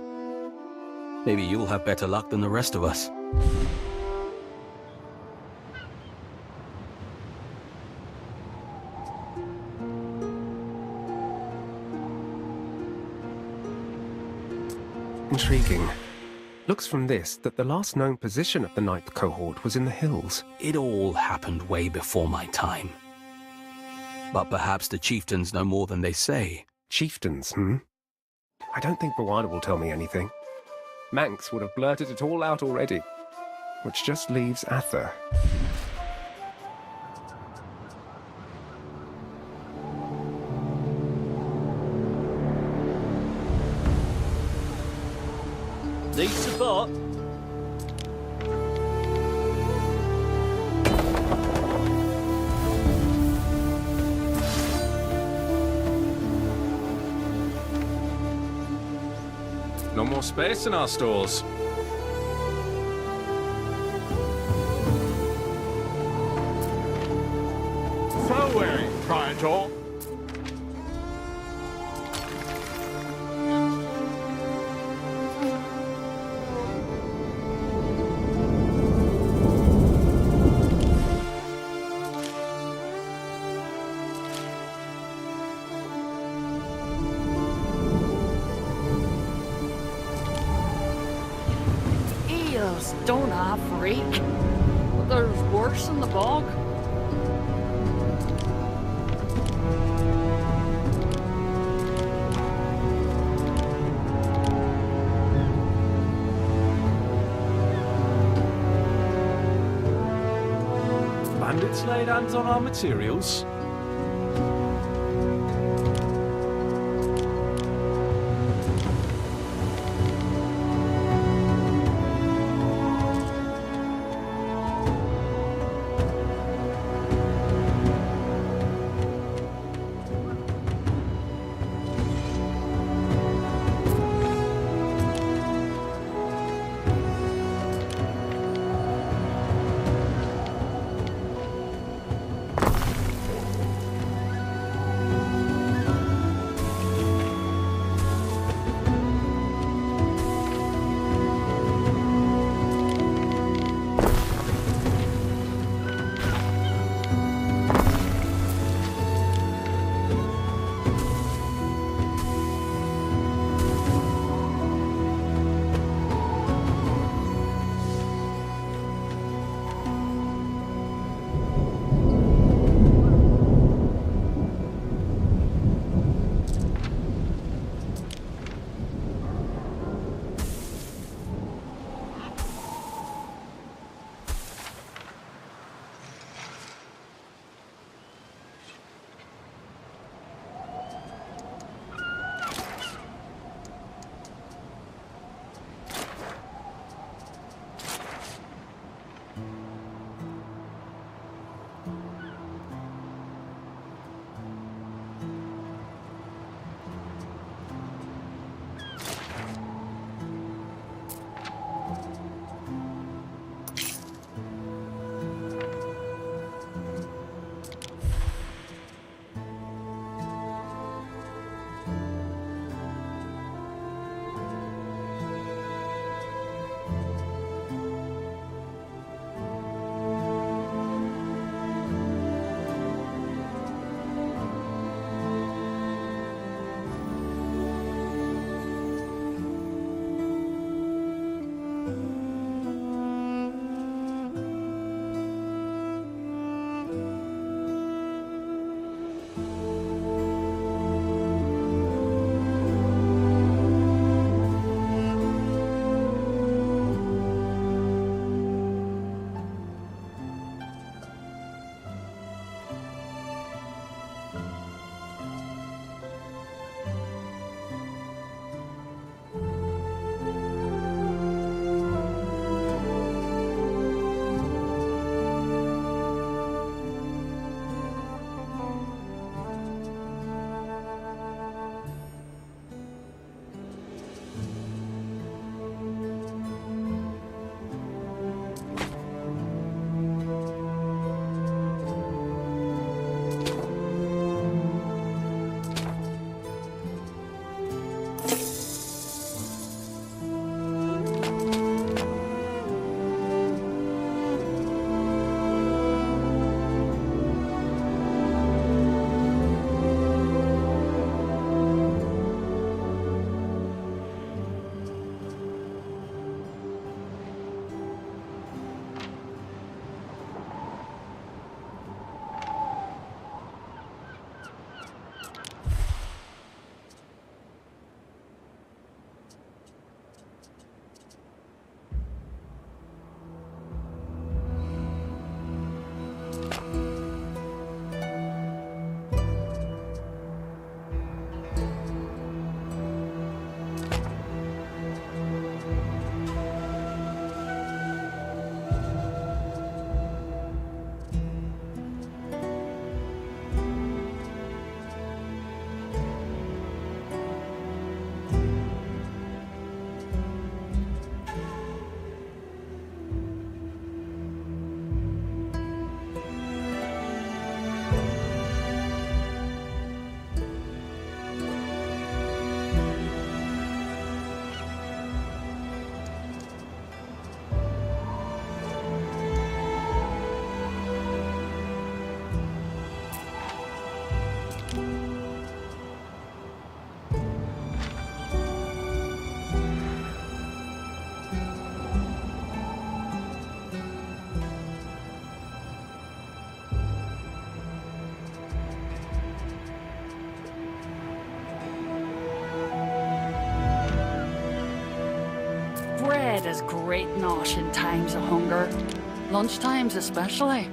[SPEAKER 3] Maybe you'll have better luck than the rest of us.
[SPEAKER 2] Intriguing. Looks from this that the last known position of the 9th cohort was in the hills.
[SPEAKER 3] It all happened way before my time. But perhaps the chieftains know more than they say.
[SPEAKER 2] Chieftains, hmm? I don't think Rwanda will tell me anything. Manx would have blurted it all out already. Which just leaves Ather.
[SPEAKER 8] Need support?
[SPEAKER 6] No more space in our stores.
[SPEAKER 11] Fareway, Praetor.
[SPEAKER 9] Eels don't have freak. But there's worse in the bog.
[SPEAKER 6] Bandits laid hands on our materials.
[SPEAKER 9] Bread is great nosh in times of hunger. Lunch times especially.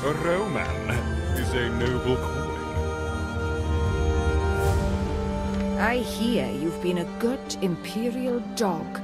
[SPEAKER 11] A Roman is a noble calling.
[SPEAKER 5] I hear you've been a good Imperial dog.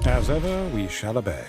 [SPEAKER 1] As ever, we shall obey.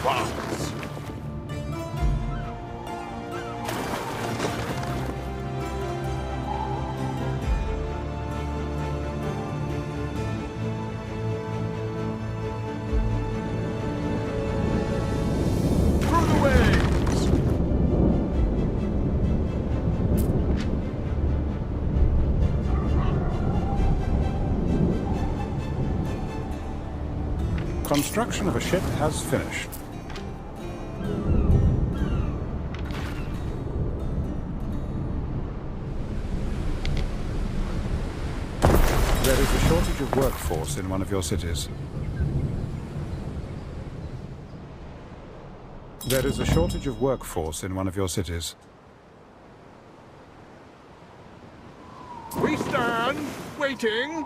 [SPEAKER 11] advance. Through the waves!
[SPEAKER 1] Construction of a ship has finished. There is a shortage of workforce in one of your cities. There is a shortage of workforce in one of your cities.
[SPEAKER 11] We stand, waiting.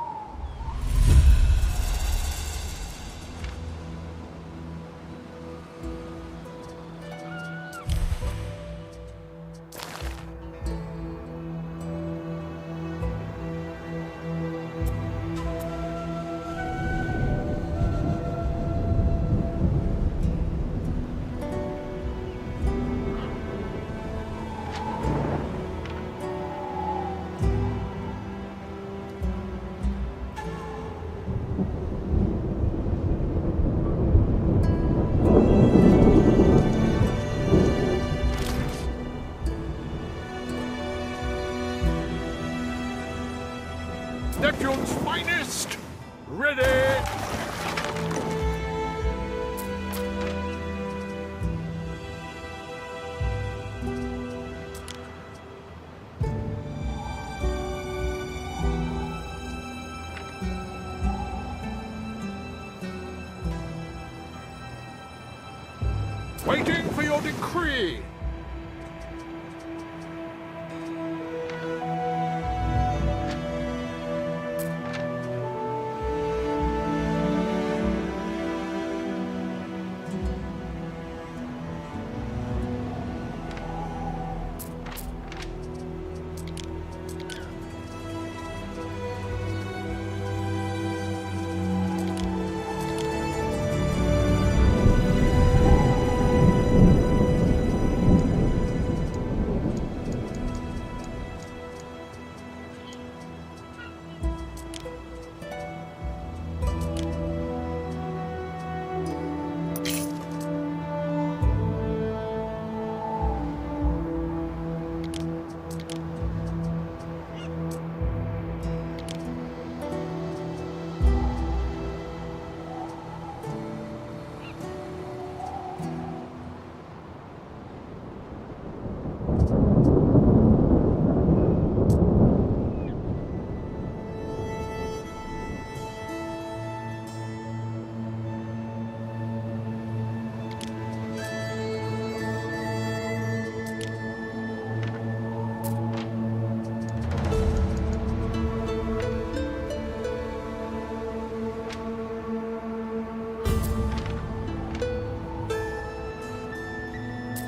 [SPEAKER 11] Neptune's finest! Ready! Waiting for your decree!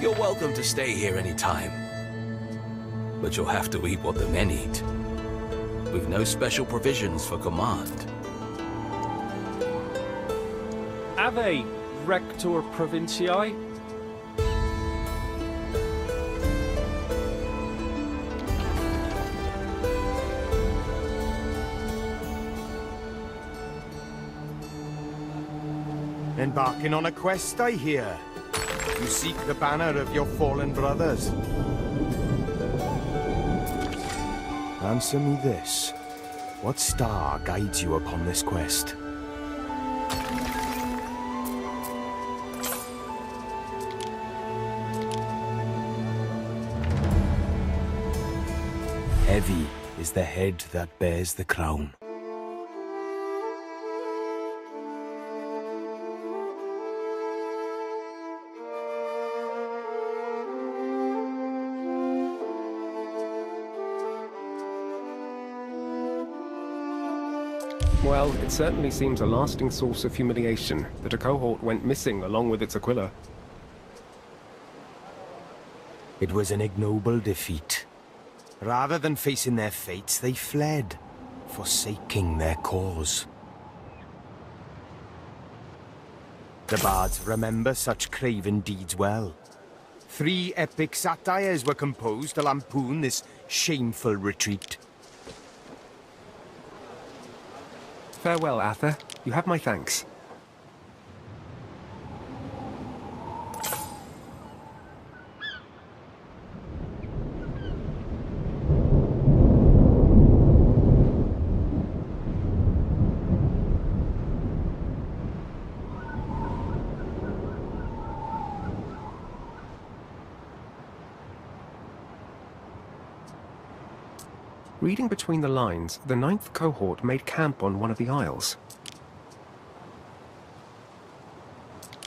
[SPEAKER 3] You're welcome to stay here any time. But you'll have to eat what the men eat. We've no special provisions for command.
[SPEAKER 6] Ave, Rector Provinciae?
[SPEAKER 10] Embarking on a quest, I hear. You seek the banner of your fallen brothers. Answer me this. What star guides you upon this quest? Heavy is the head that bears the crown.
[SPEAKER 2] Well, it certainly seems a lasting source of humiliation that a cohort went missing along with its Aquila.
[SPEAKER 10] It was an ignoble defeat. Rather than facing their fates, they fled, forsaking their cause. The bards remember such craven deeds well. 3 epic satires were composed to lampoon this shameful retreat.
[SPEAKER 2] Farewell, Atha. You have my thanks. Reading between the lines, the 9th cohort made camp on one of the isles.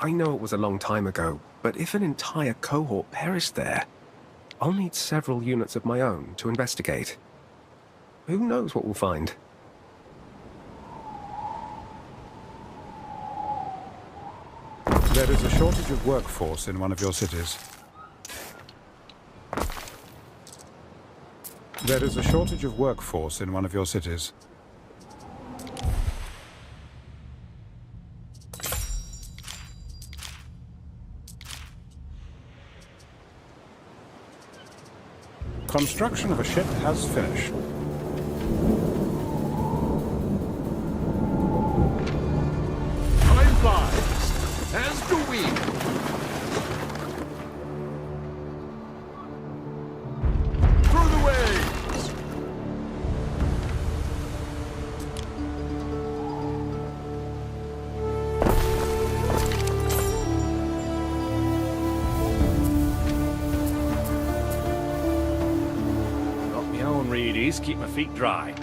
[SPEAKER 2] I know it was a long time ago, but if an entire cohort perished there, I'll need several units of my own to investigate. Who knows what we'll find?
[SPEAKER 1] There is a shortage of workforce in one of your cities. There is a shortage of workforce in one of your cities. Construction of a ship has finished.
[SPEAKER 6] Time flies, as do we. Through the waves. Got my own reedies, keep my feet dry.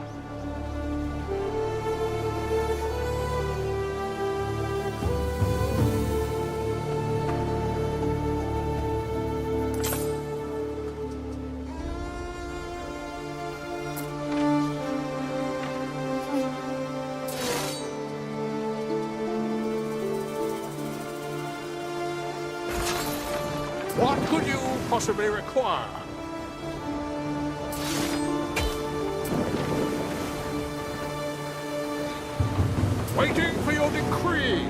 [SPEAKER 6] What could you possibly require? Waiting for your decree.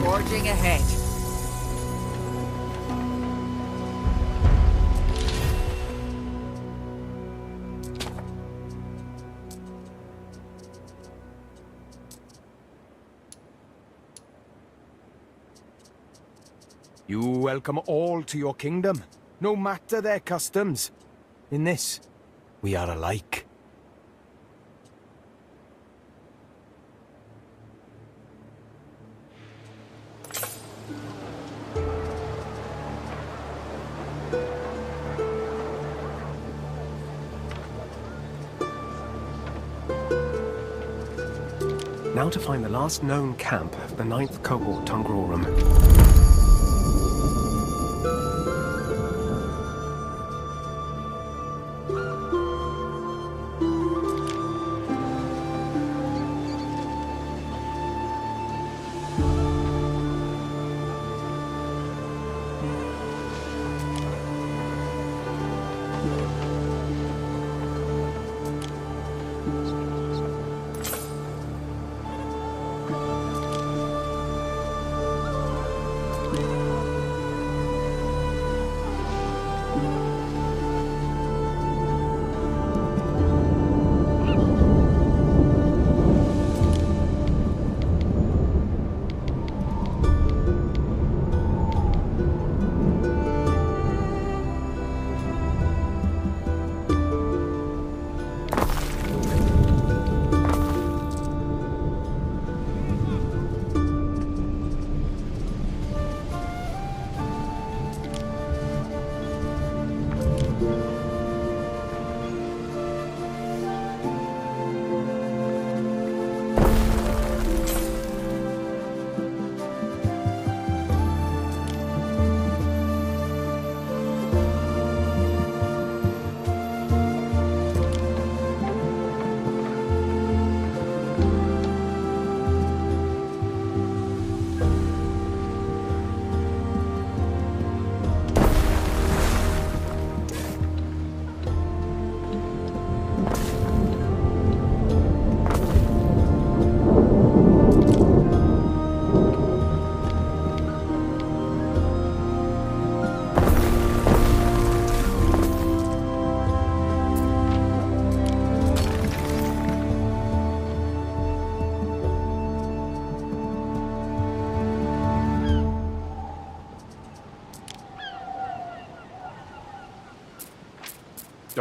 [SPEAKER 5] Forging ahead.
[SPEAKER 10] You welcome all to your kingdom, no matter their customs. In this, we are alike.
[SPEAKER 2] Now to find the last known camp of the 9th cohort Tungrorum.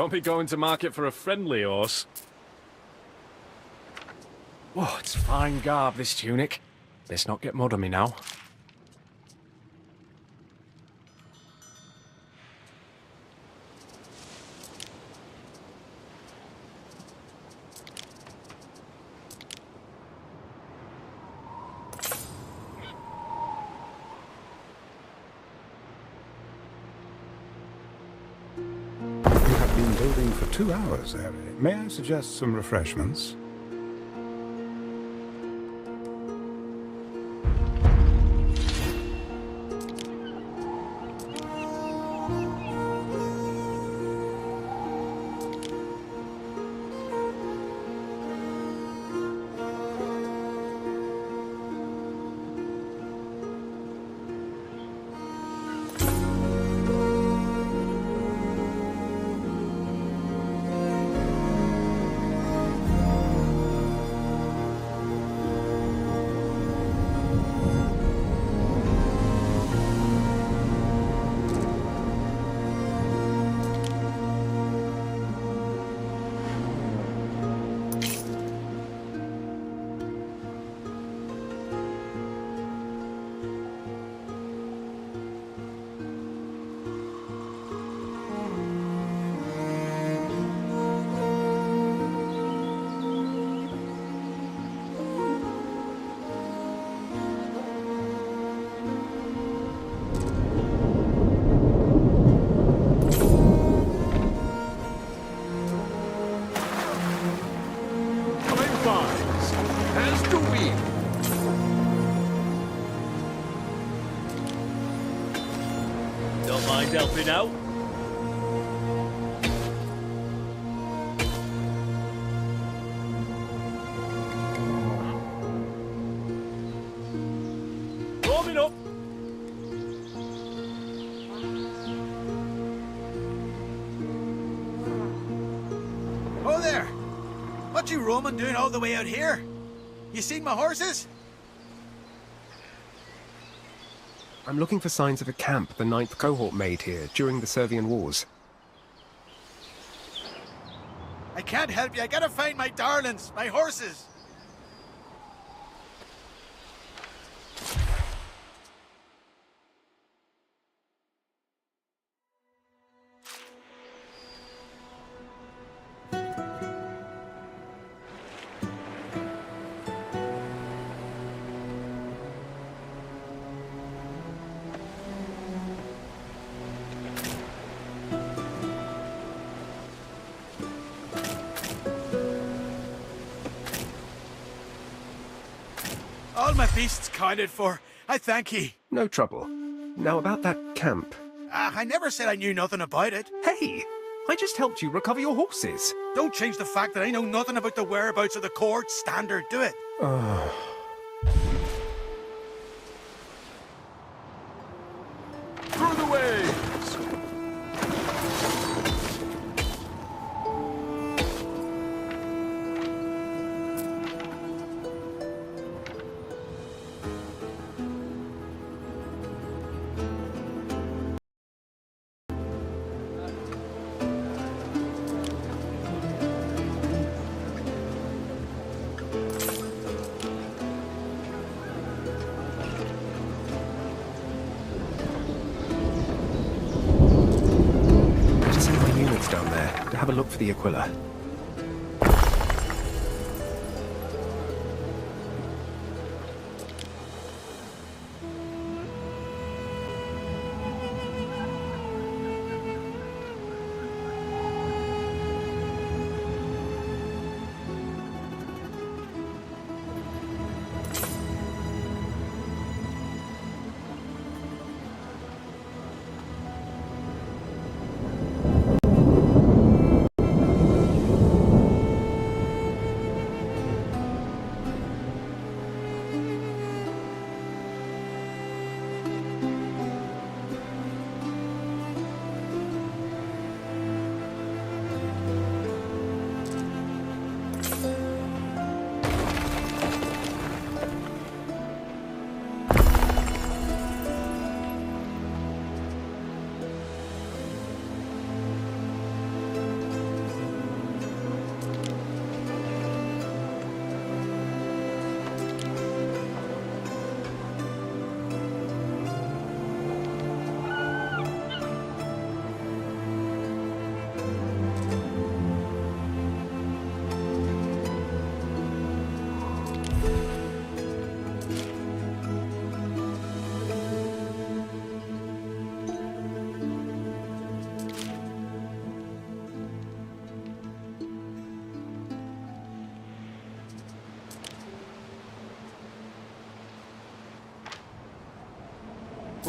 [SPEAKER 6] Don't be going to market for a friendly horse.
[SPEAKER 7] Whoa, it's fine garb, this tunic. Let's not get mud on me now.
[SPEAKER 1] You have been building for 2 hours, Harry. May I suggest some refreshments?
[SPEAKER 6] As do we.
[SPEAKER 8] Don't mind helping out. Warming up.
[SPEAKER 12] Oh there! What you Roman doing all the way out here? You seen my horses?
[SPEAKER 2] I'm looking for signs of a camp the 9th cohort made here during the Servian Wars.
[SPEAKER 12] I can't help you. I gotta find my darlings, my horses. All my beasts counted for. I thank ye.
[SPEAKER 2] No trouble. Now about that camp.
[SPEAKER 12] I never said I knew nothing about it.
[SPEAKER 2] Hey! I just helped you recover your horses.
[SPEAKER 12] Don't change the fact that I know nothing about the whereabouts of the court standard, do it.
[SPEAKER 6] Through the waves.
[SPEAKER 2] Down there to have a look for the Aquila.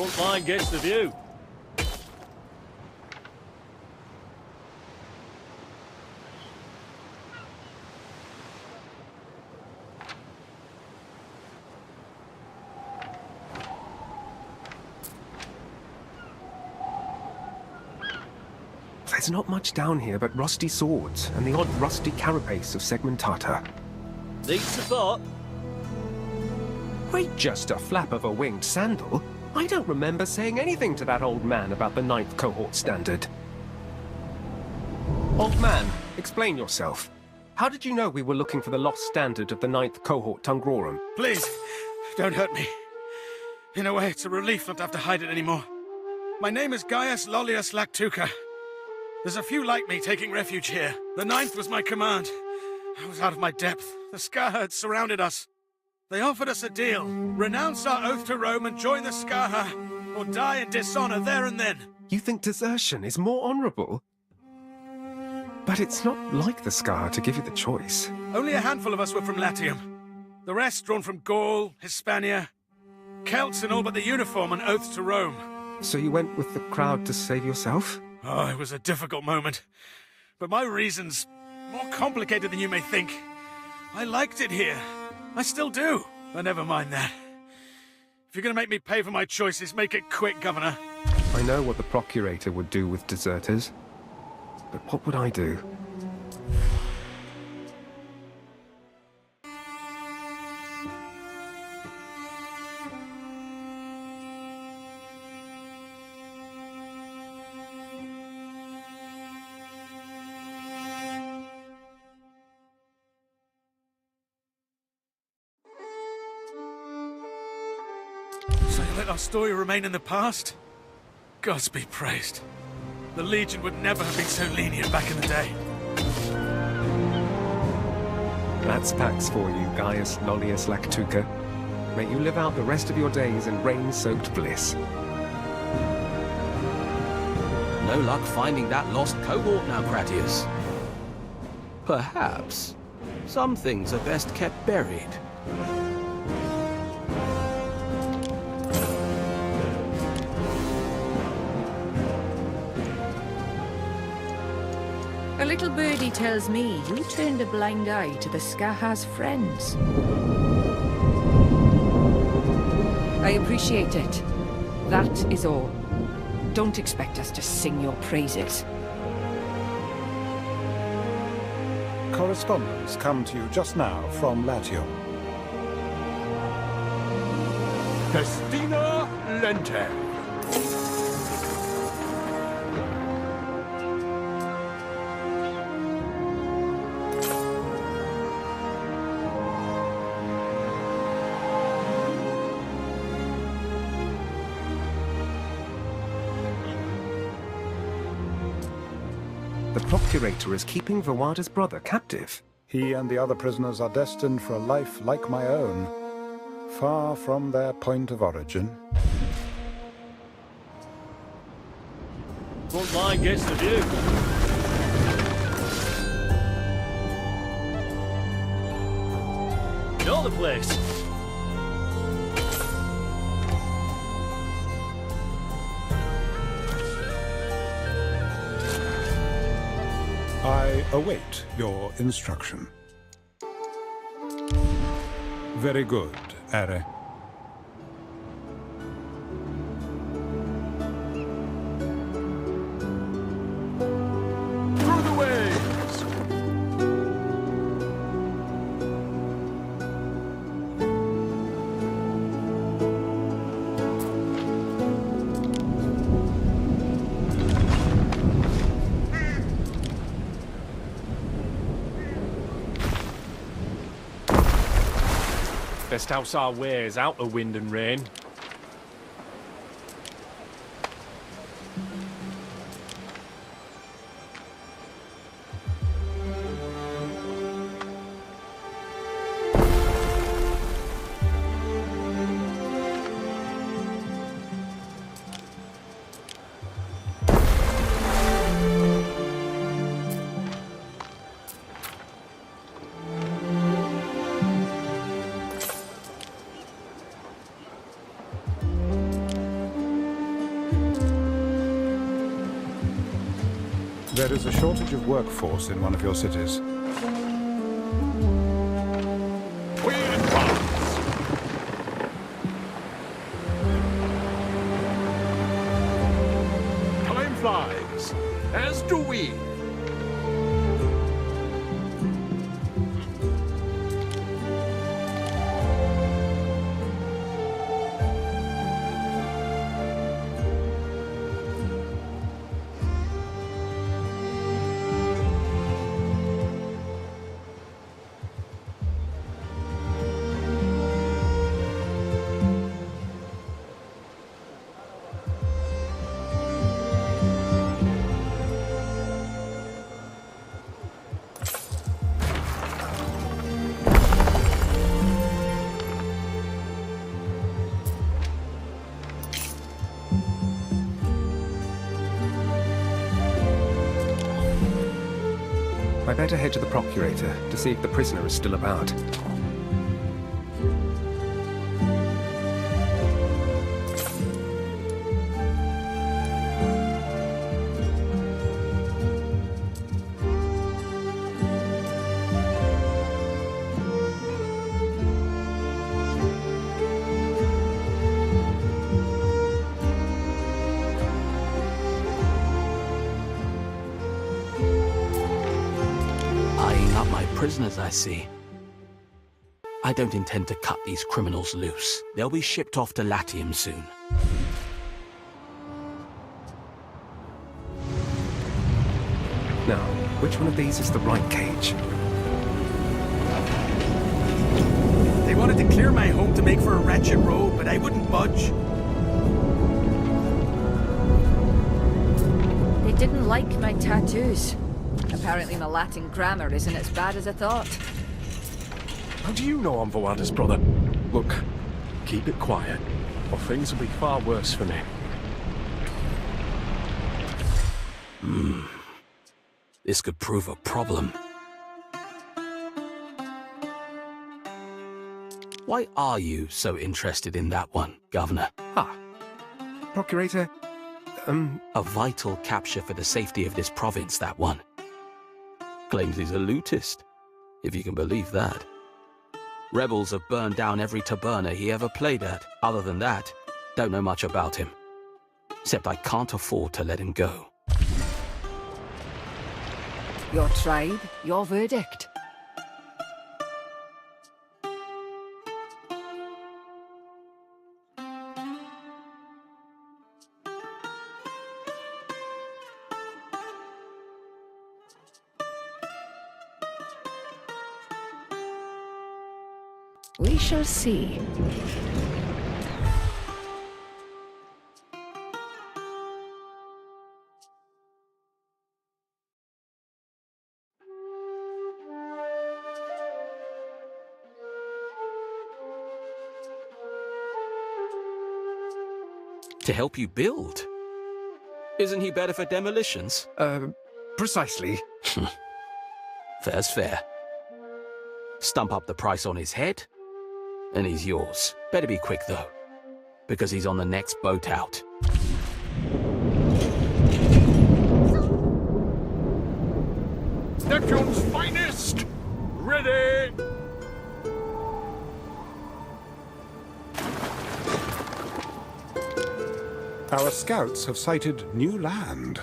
[SPEAKER 8] Front line gets the view.
[SPEAKER 2] There's not much down here but rusty swords and the odd rusty carapace of segmentata.
[SPEAKER 8] Need support.
[SPEAKER 2] Wait, just a flap of a winged sandal? I don't remember saying anything to that old man about the 9th cohort standard. Old man, explain yourself. How did you know we were looking for the lost standard of the 9th cohort Tungrorum?
[SPEAKER 12] Please, don't hurt me. In a way, it's a relief not to have to hide it anymore. My name is Gaius Lollius Lactuca. There's a few like me taking refuge here. The 9th was my command. I was out of my depth. The Scarherds surrounded us. They offered us a deal. Renounce our oath to Rome and join the Scarher, or die in dishonor there and then.
[SPEAKER 2] You think desertion is more honorable? But it's not like the Scar to give you the choice.
[SPEAKER 12] Only a handful of us were from Latium. The rest drawn from Gaul, Hispania, Celts in all but the uniform and oaths to Rome.
[SPEAKER 2] So you went with the crowd to save yourself?
[SPEAKER 12] Oh, it was a difficult moment. But my reasons, more complicated than you may think. I liked it here. I still do. But never mind that. If you're gonna make me pay for my choices, make it quick, Governor.
[SPEAKER 2] I know what the Procurator would do with deserters. But what would I do?
[SPEAKER 12] So you let our story remain in the past? Gods be praised. The Legion would never have been so lenient back in the day.
[SPEAKER 2] That's Pax for you, Gaius Lollius Lactuca. May you live out the rest of your days in rain-soaked bliss.
[SPEAKER 3] No luck finding that lost cohort now, Cratius. Perhaps some things are best kept buried.
[SPEAKER 5] A little birdie tells me you turned a blind eye to the Scarher's friends. I appreciate it. That is all. Don't expect us to sing your praises.
[SPEAKER 1] Correspondence come to you just now from Latium.
[SPEAKER 10] Festina Lente.
[SPEAKER 2] The Procurator is keeping Vawada's brother captive.
[SPEAKER 1] He and the other prisoners are destined for a life like my own, far from their point of origin.
[SPEAKER 8] Front line gets the view. Know the place.
[SPEAKER 1] I await your instruction. Very good, Are.
[SPEAKER 10] Through the waves.
[SPEAKER 6] Best house our wares out of wind and rain.
[SPEAKER 1] There is a shortage of workforce in one of your cities.
[SPEAKER 11] We advance. Time flies, as do we.
[SPEAKER 2] I better head to the Procurator to see if the prisoner is still about.
[SPEAKER 3] Prisoners, I see. I don't intend to cut these criminals loose. They'll be shipped off to Latium soon.
[SPEAKER 2] Now, which one of these is the right cage?
[SPEAKER 12] They wanted to clear my home to make for a wretched road, but I wouldn't budge.
[SPEAKER 5] They didn't like my tattoos. Apparently my Latin grammar isn't as bad as I thought.
[SPEAKER 6] How do you know I'm Voanda's brother? Look, keep it quiet, or things will be far worse for me.
[SPEAKER 3] This could prove a problem. Why are you so interested in that one, Governor?
[SPEAKER 2] Procurator,
[SPEAKER 3] A vital capture for the safety of this province, that one. Claims he's a lootist, if you can believe that. Rebels have burned down every taberna he ever played at. Other than that, don't know much about him. Except I can't afford to let him go.
[SPEAKER 5] Your tribe, your verdict. We shall see.
[SPEAKER 3] To help you build? Isn't he better for demolitions?
[SPEAKER 2] Precisely.
[SPEAKER 3] Fair's fair. Stump up the price on his head, and he's yours. Better be quick, though, because he's on the next boat out.
[SPEAKER 11] Neptune's finest! Ready!
[SPEAKER 1] Our scouts have sighted new land.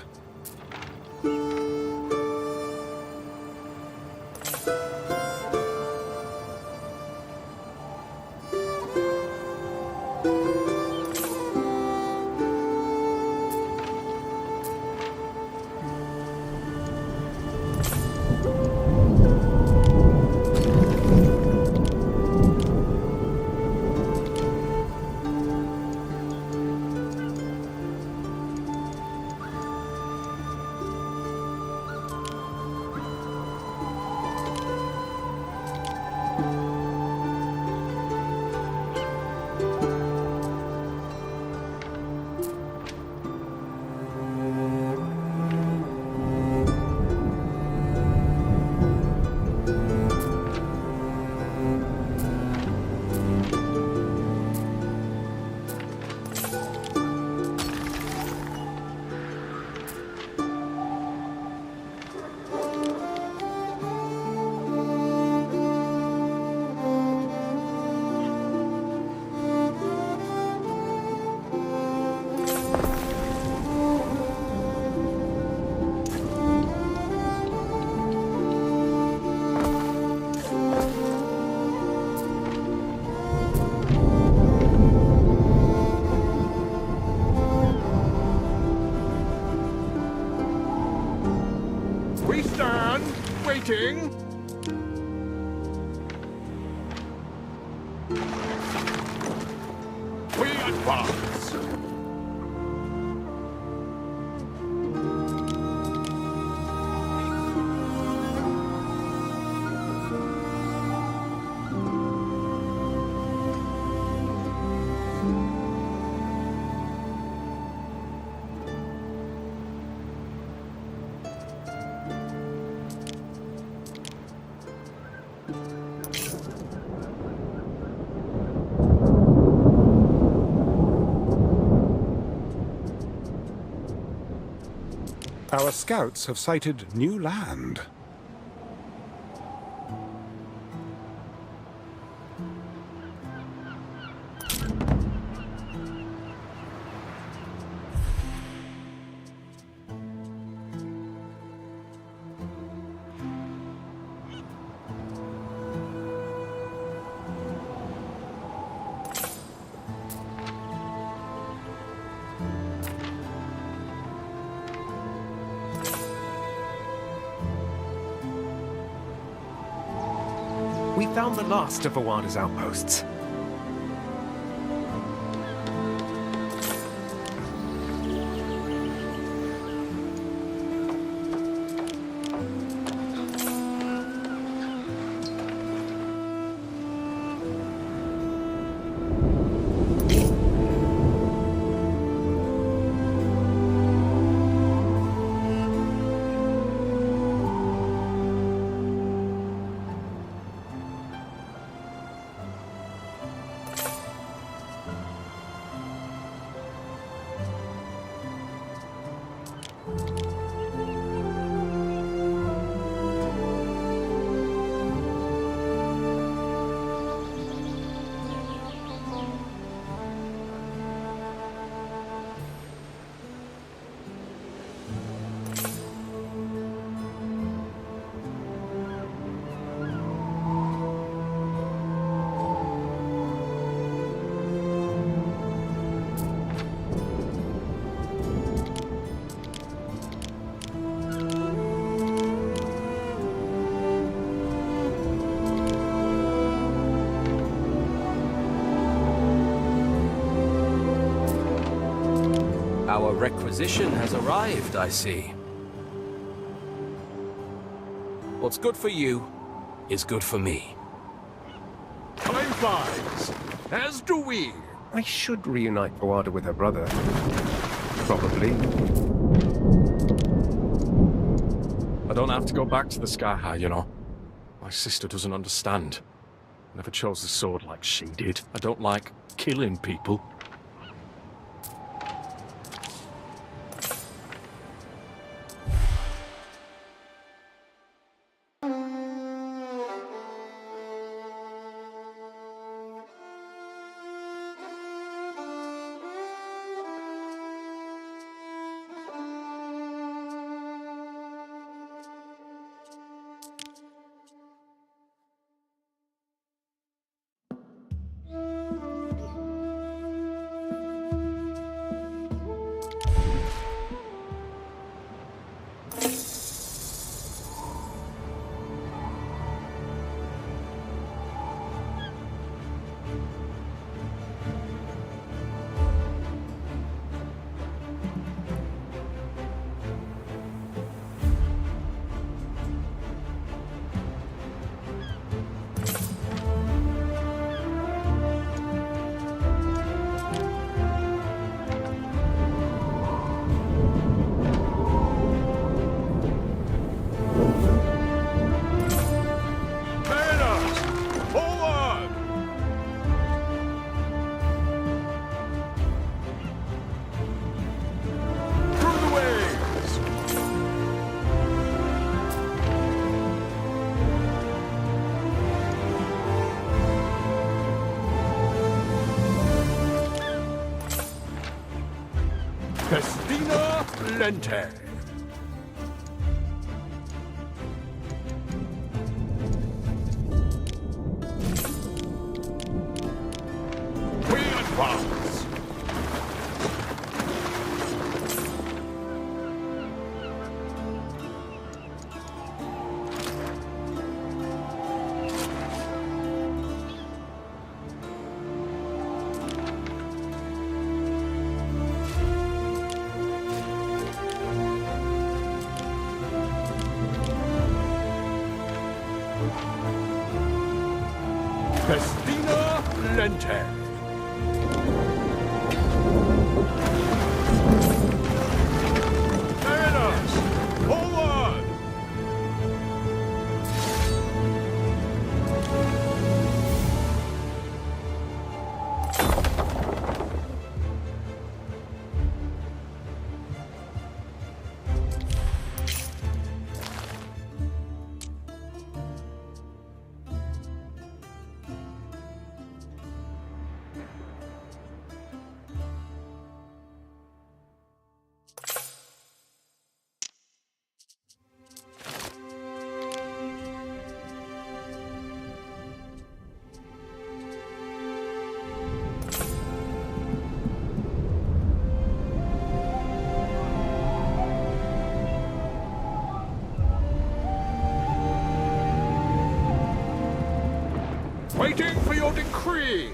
[SPEAKER 11] We stand, waiting. We advance.
[SPEAKER 1] Our scouts have sighted new land.
[SPEAKER 2] We found the last of Awada's outposts.
[SPEAKER 3] Our requisition has arrived, I see. What's good for you is good for me.
[SPEAKER 11] Time flies, as do we.
[SPEAKER 2] I should reunite Awada with her brother. Probably.
[SPEAKER 6] I don't have to go back to the Sky High, you know. My sister doesn't understand. Never chose the sword like she did. I don't like killing people.
[SPEAKER 11] Festina Lente.
[SPEAKER 6] lente. Annos, forward! Waiting for your decree!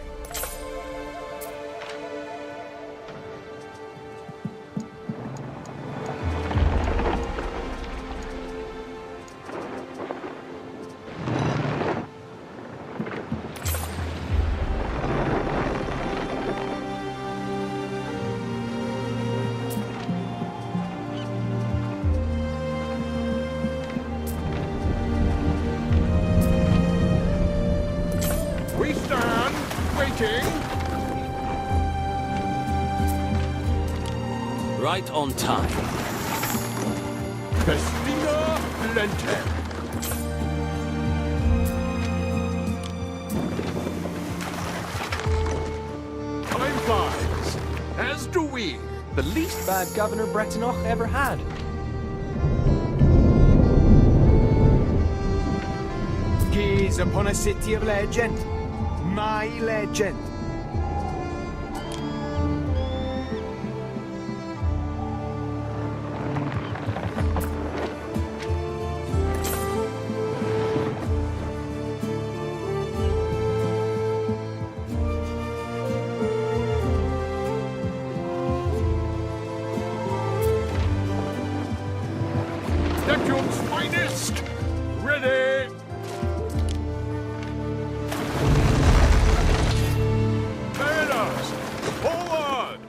[SPEAKER 6] We stand, waiting.
[SPEAKER 3] Right on time.
[SPEAKER 6] Festina lente. Time flies, as do we.
[SPEAKER 7] The least bad governor Bretonnoch ever had.
[SPEAKER 10] Gaze upon a city of legend. My legend.
[SPEAKER 6] Neptune's finest! Ready! Annos, forward!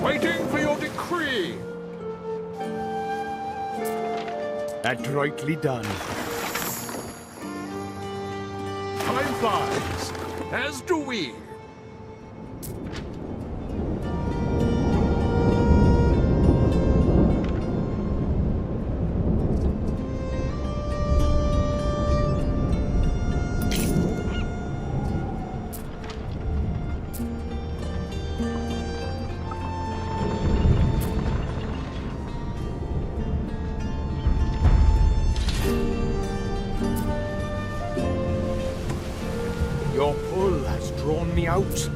[SPEAKER 6] Waiting for your decree.
[SPEAKER 10] Adroitly done.
[SPEAKER 11] Time flies, as do we.
[SPEAKER 10] Your pull has drawn me out.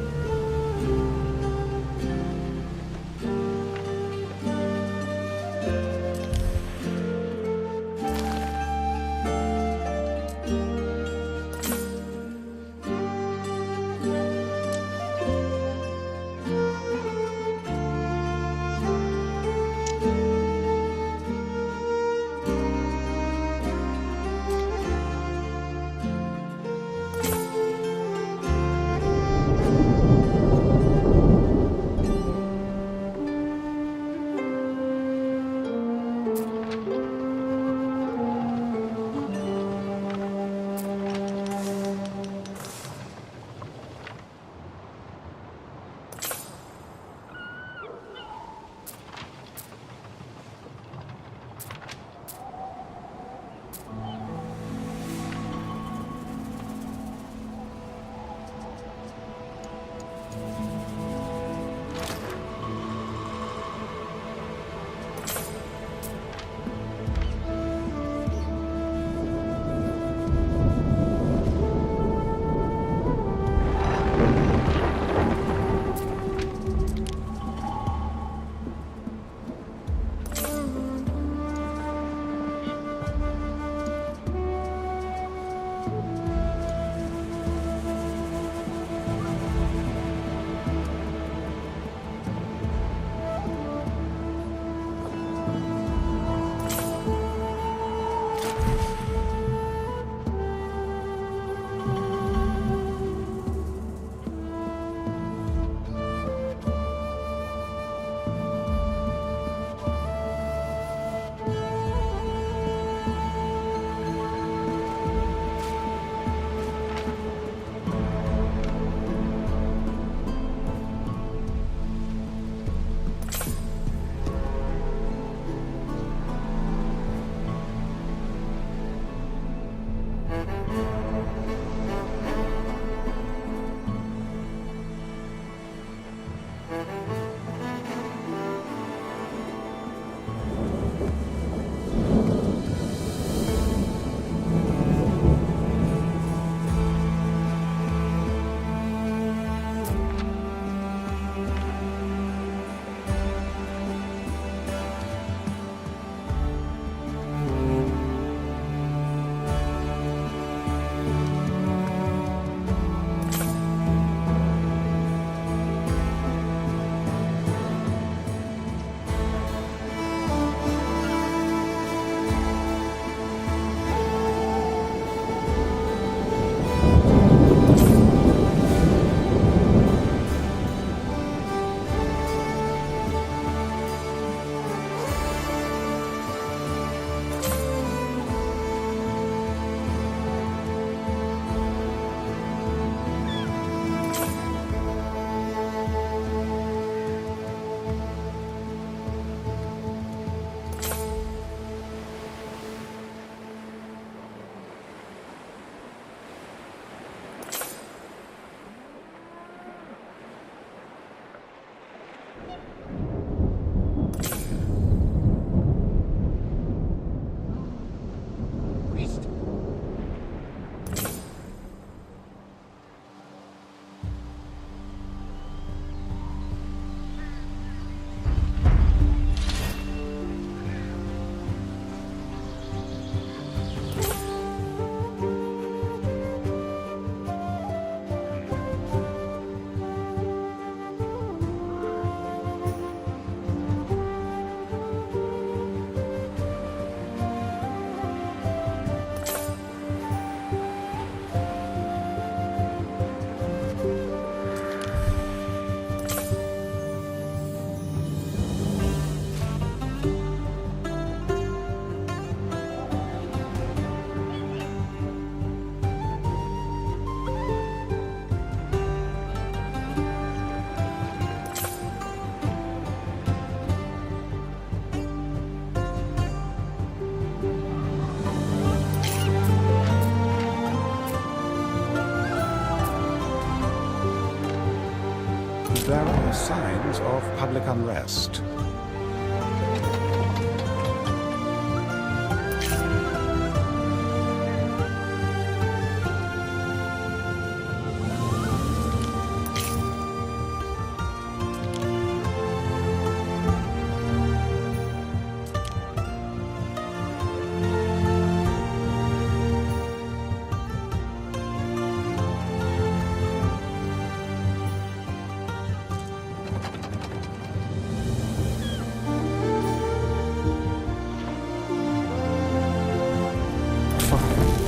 [SPEAKER 1] there are signs of public unrest.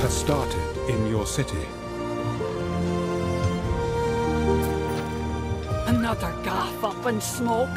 [SPEAKER 1] Started in your city.
[SPEAKER 9] Another gaff up in smoke.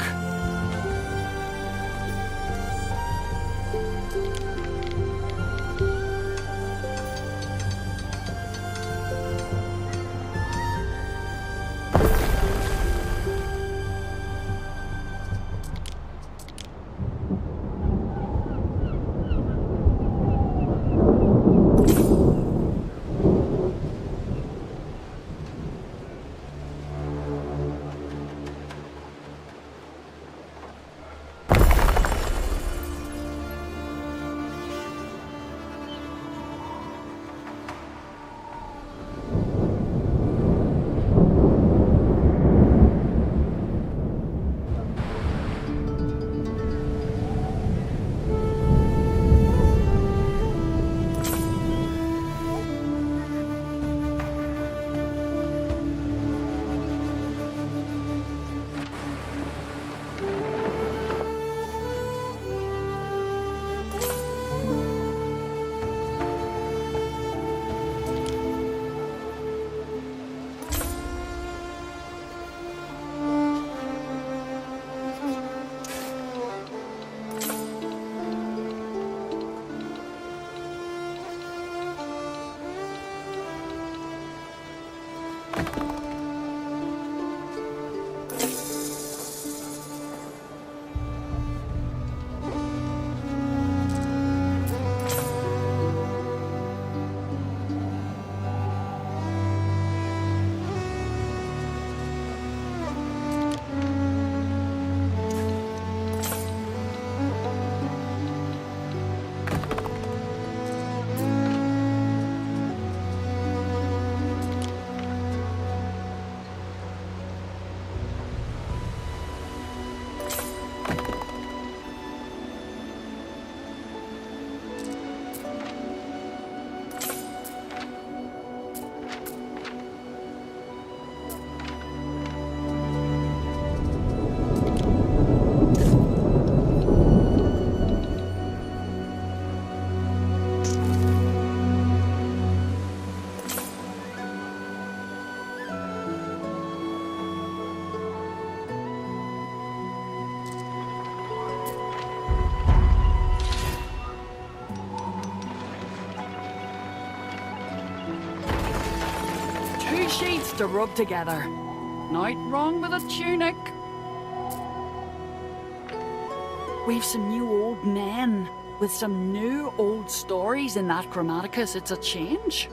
[SPEAKER 9] Sheets to rub together. Night wrong with a tunic. We've some new old men with some new old stories in that Grammaticus. It's a change.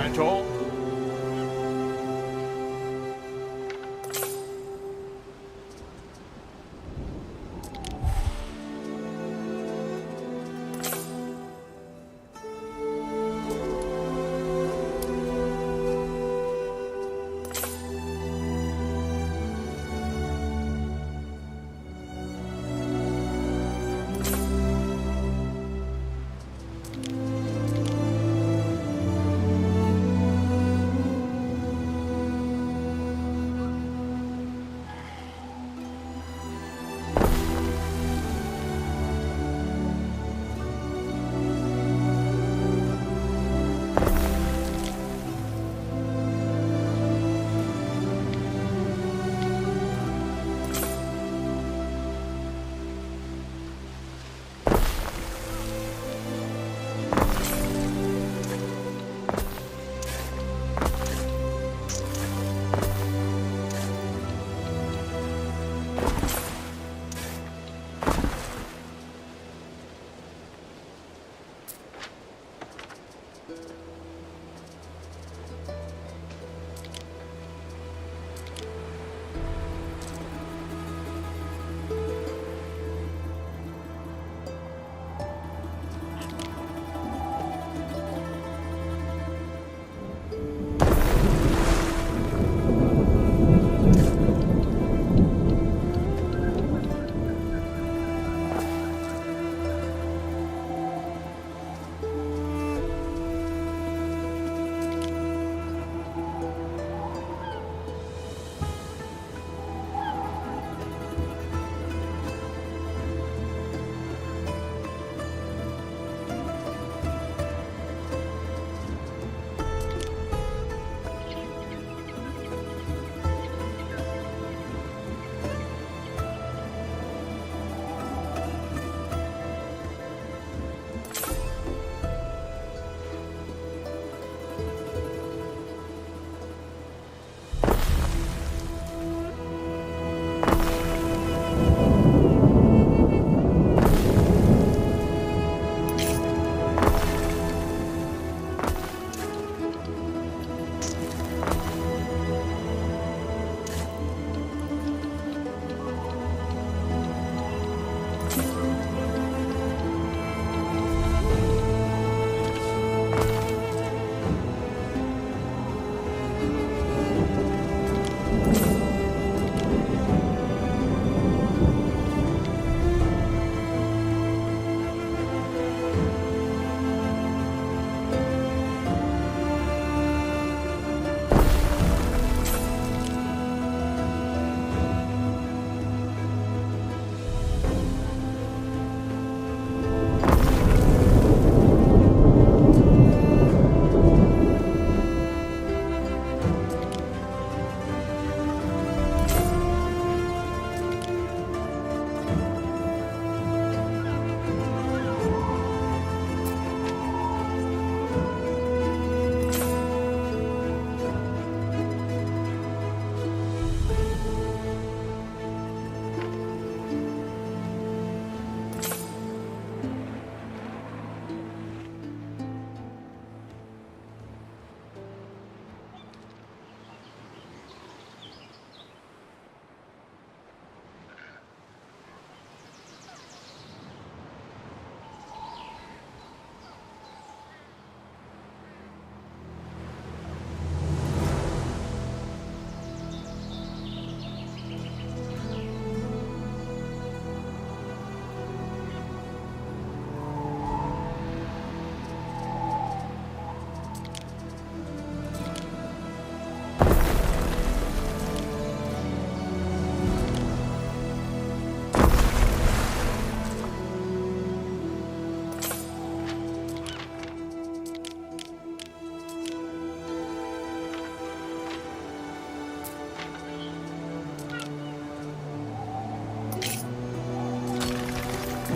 [SPEAKER 11] that all?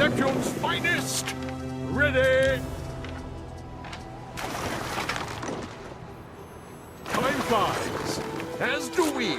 [SPEAKER 11] Neptune's finest! Ready! Time flies, as do we.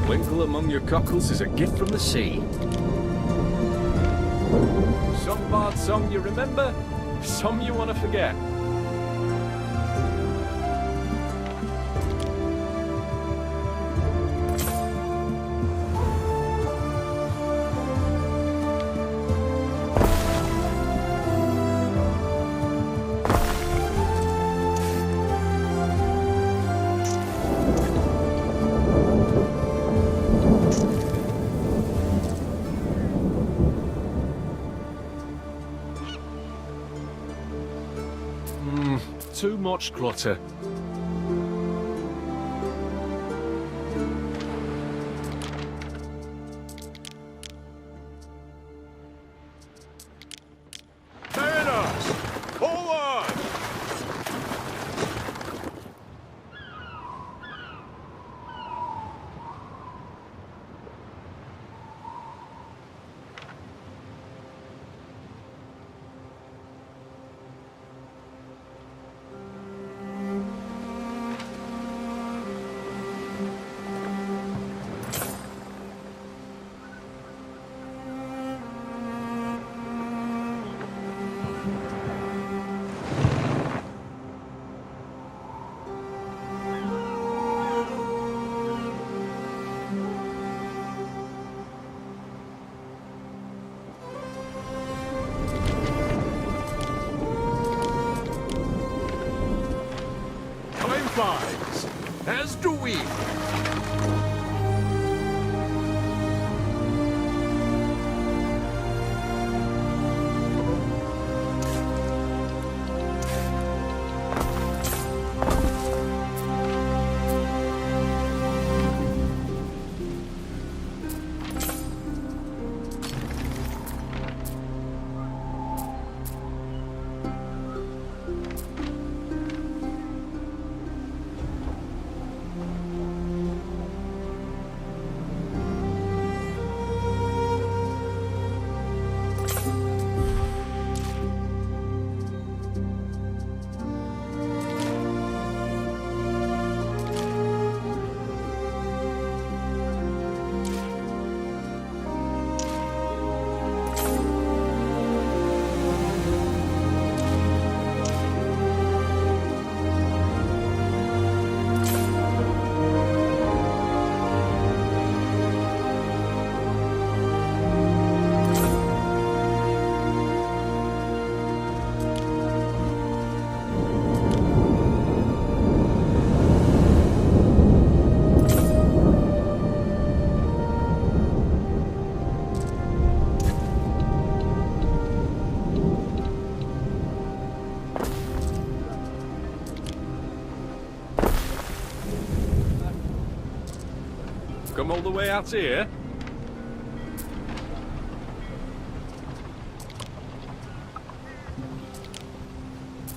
[SPEAKER 6] Winkle among your cockles is a gift from the sea. Some bard song you remember, some you want to forget. Too much clutter.
[SPEAKER 11] Annos! Forward!
[SPEAKER 6] Fives, as do we. Come all the way out here?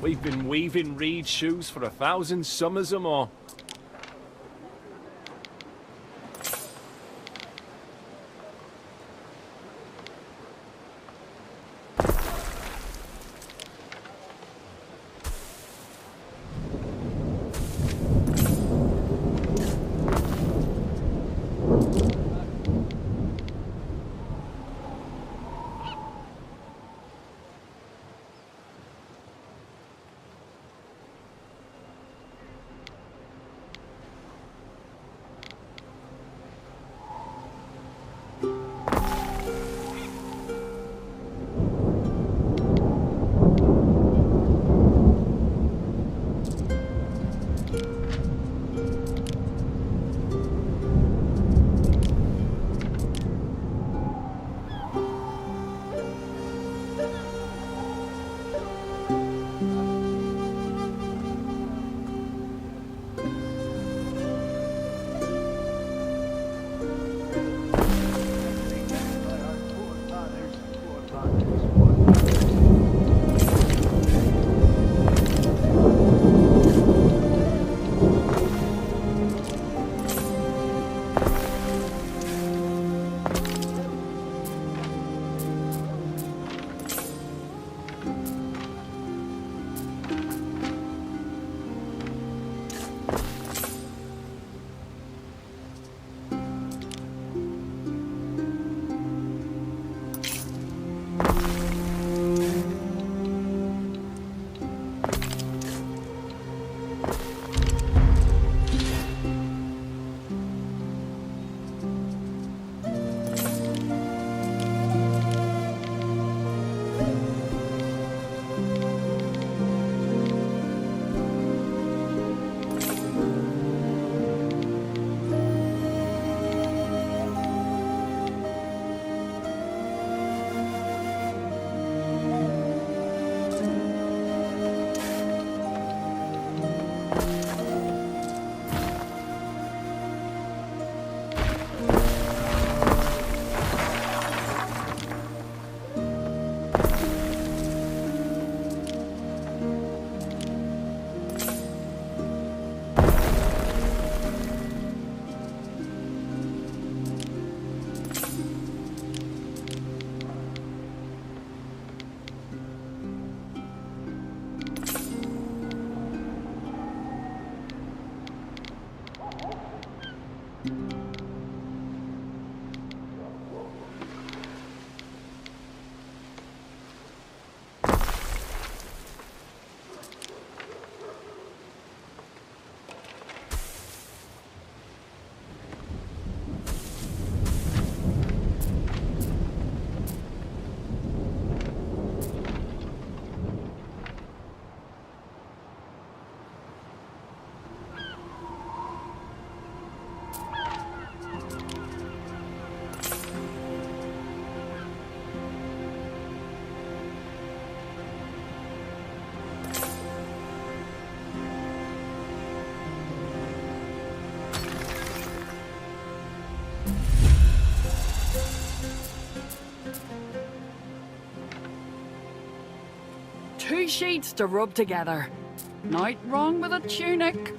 [SPEAKER 6] We've been weaving reed shoes for 1,000 summers or more.
[SPEAKER 9] Two sheets to rub together. Night wrong with a tunic.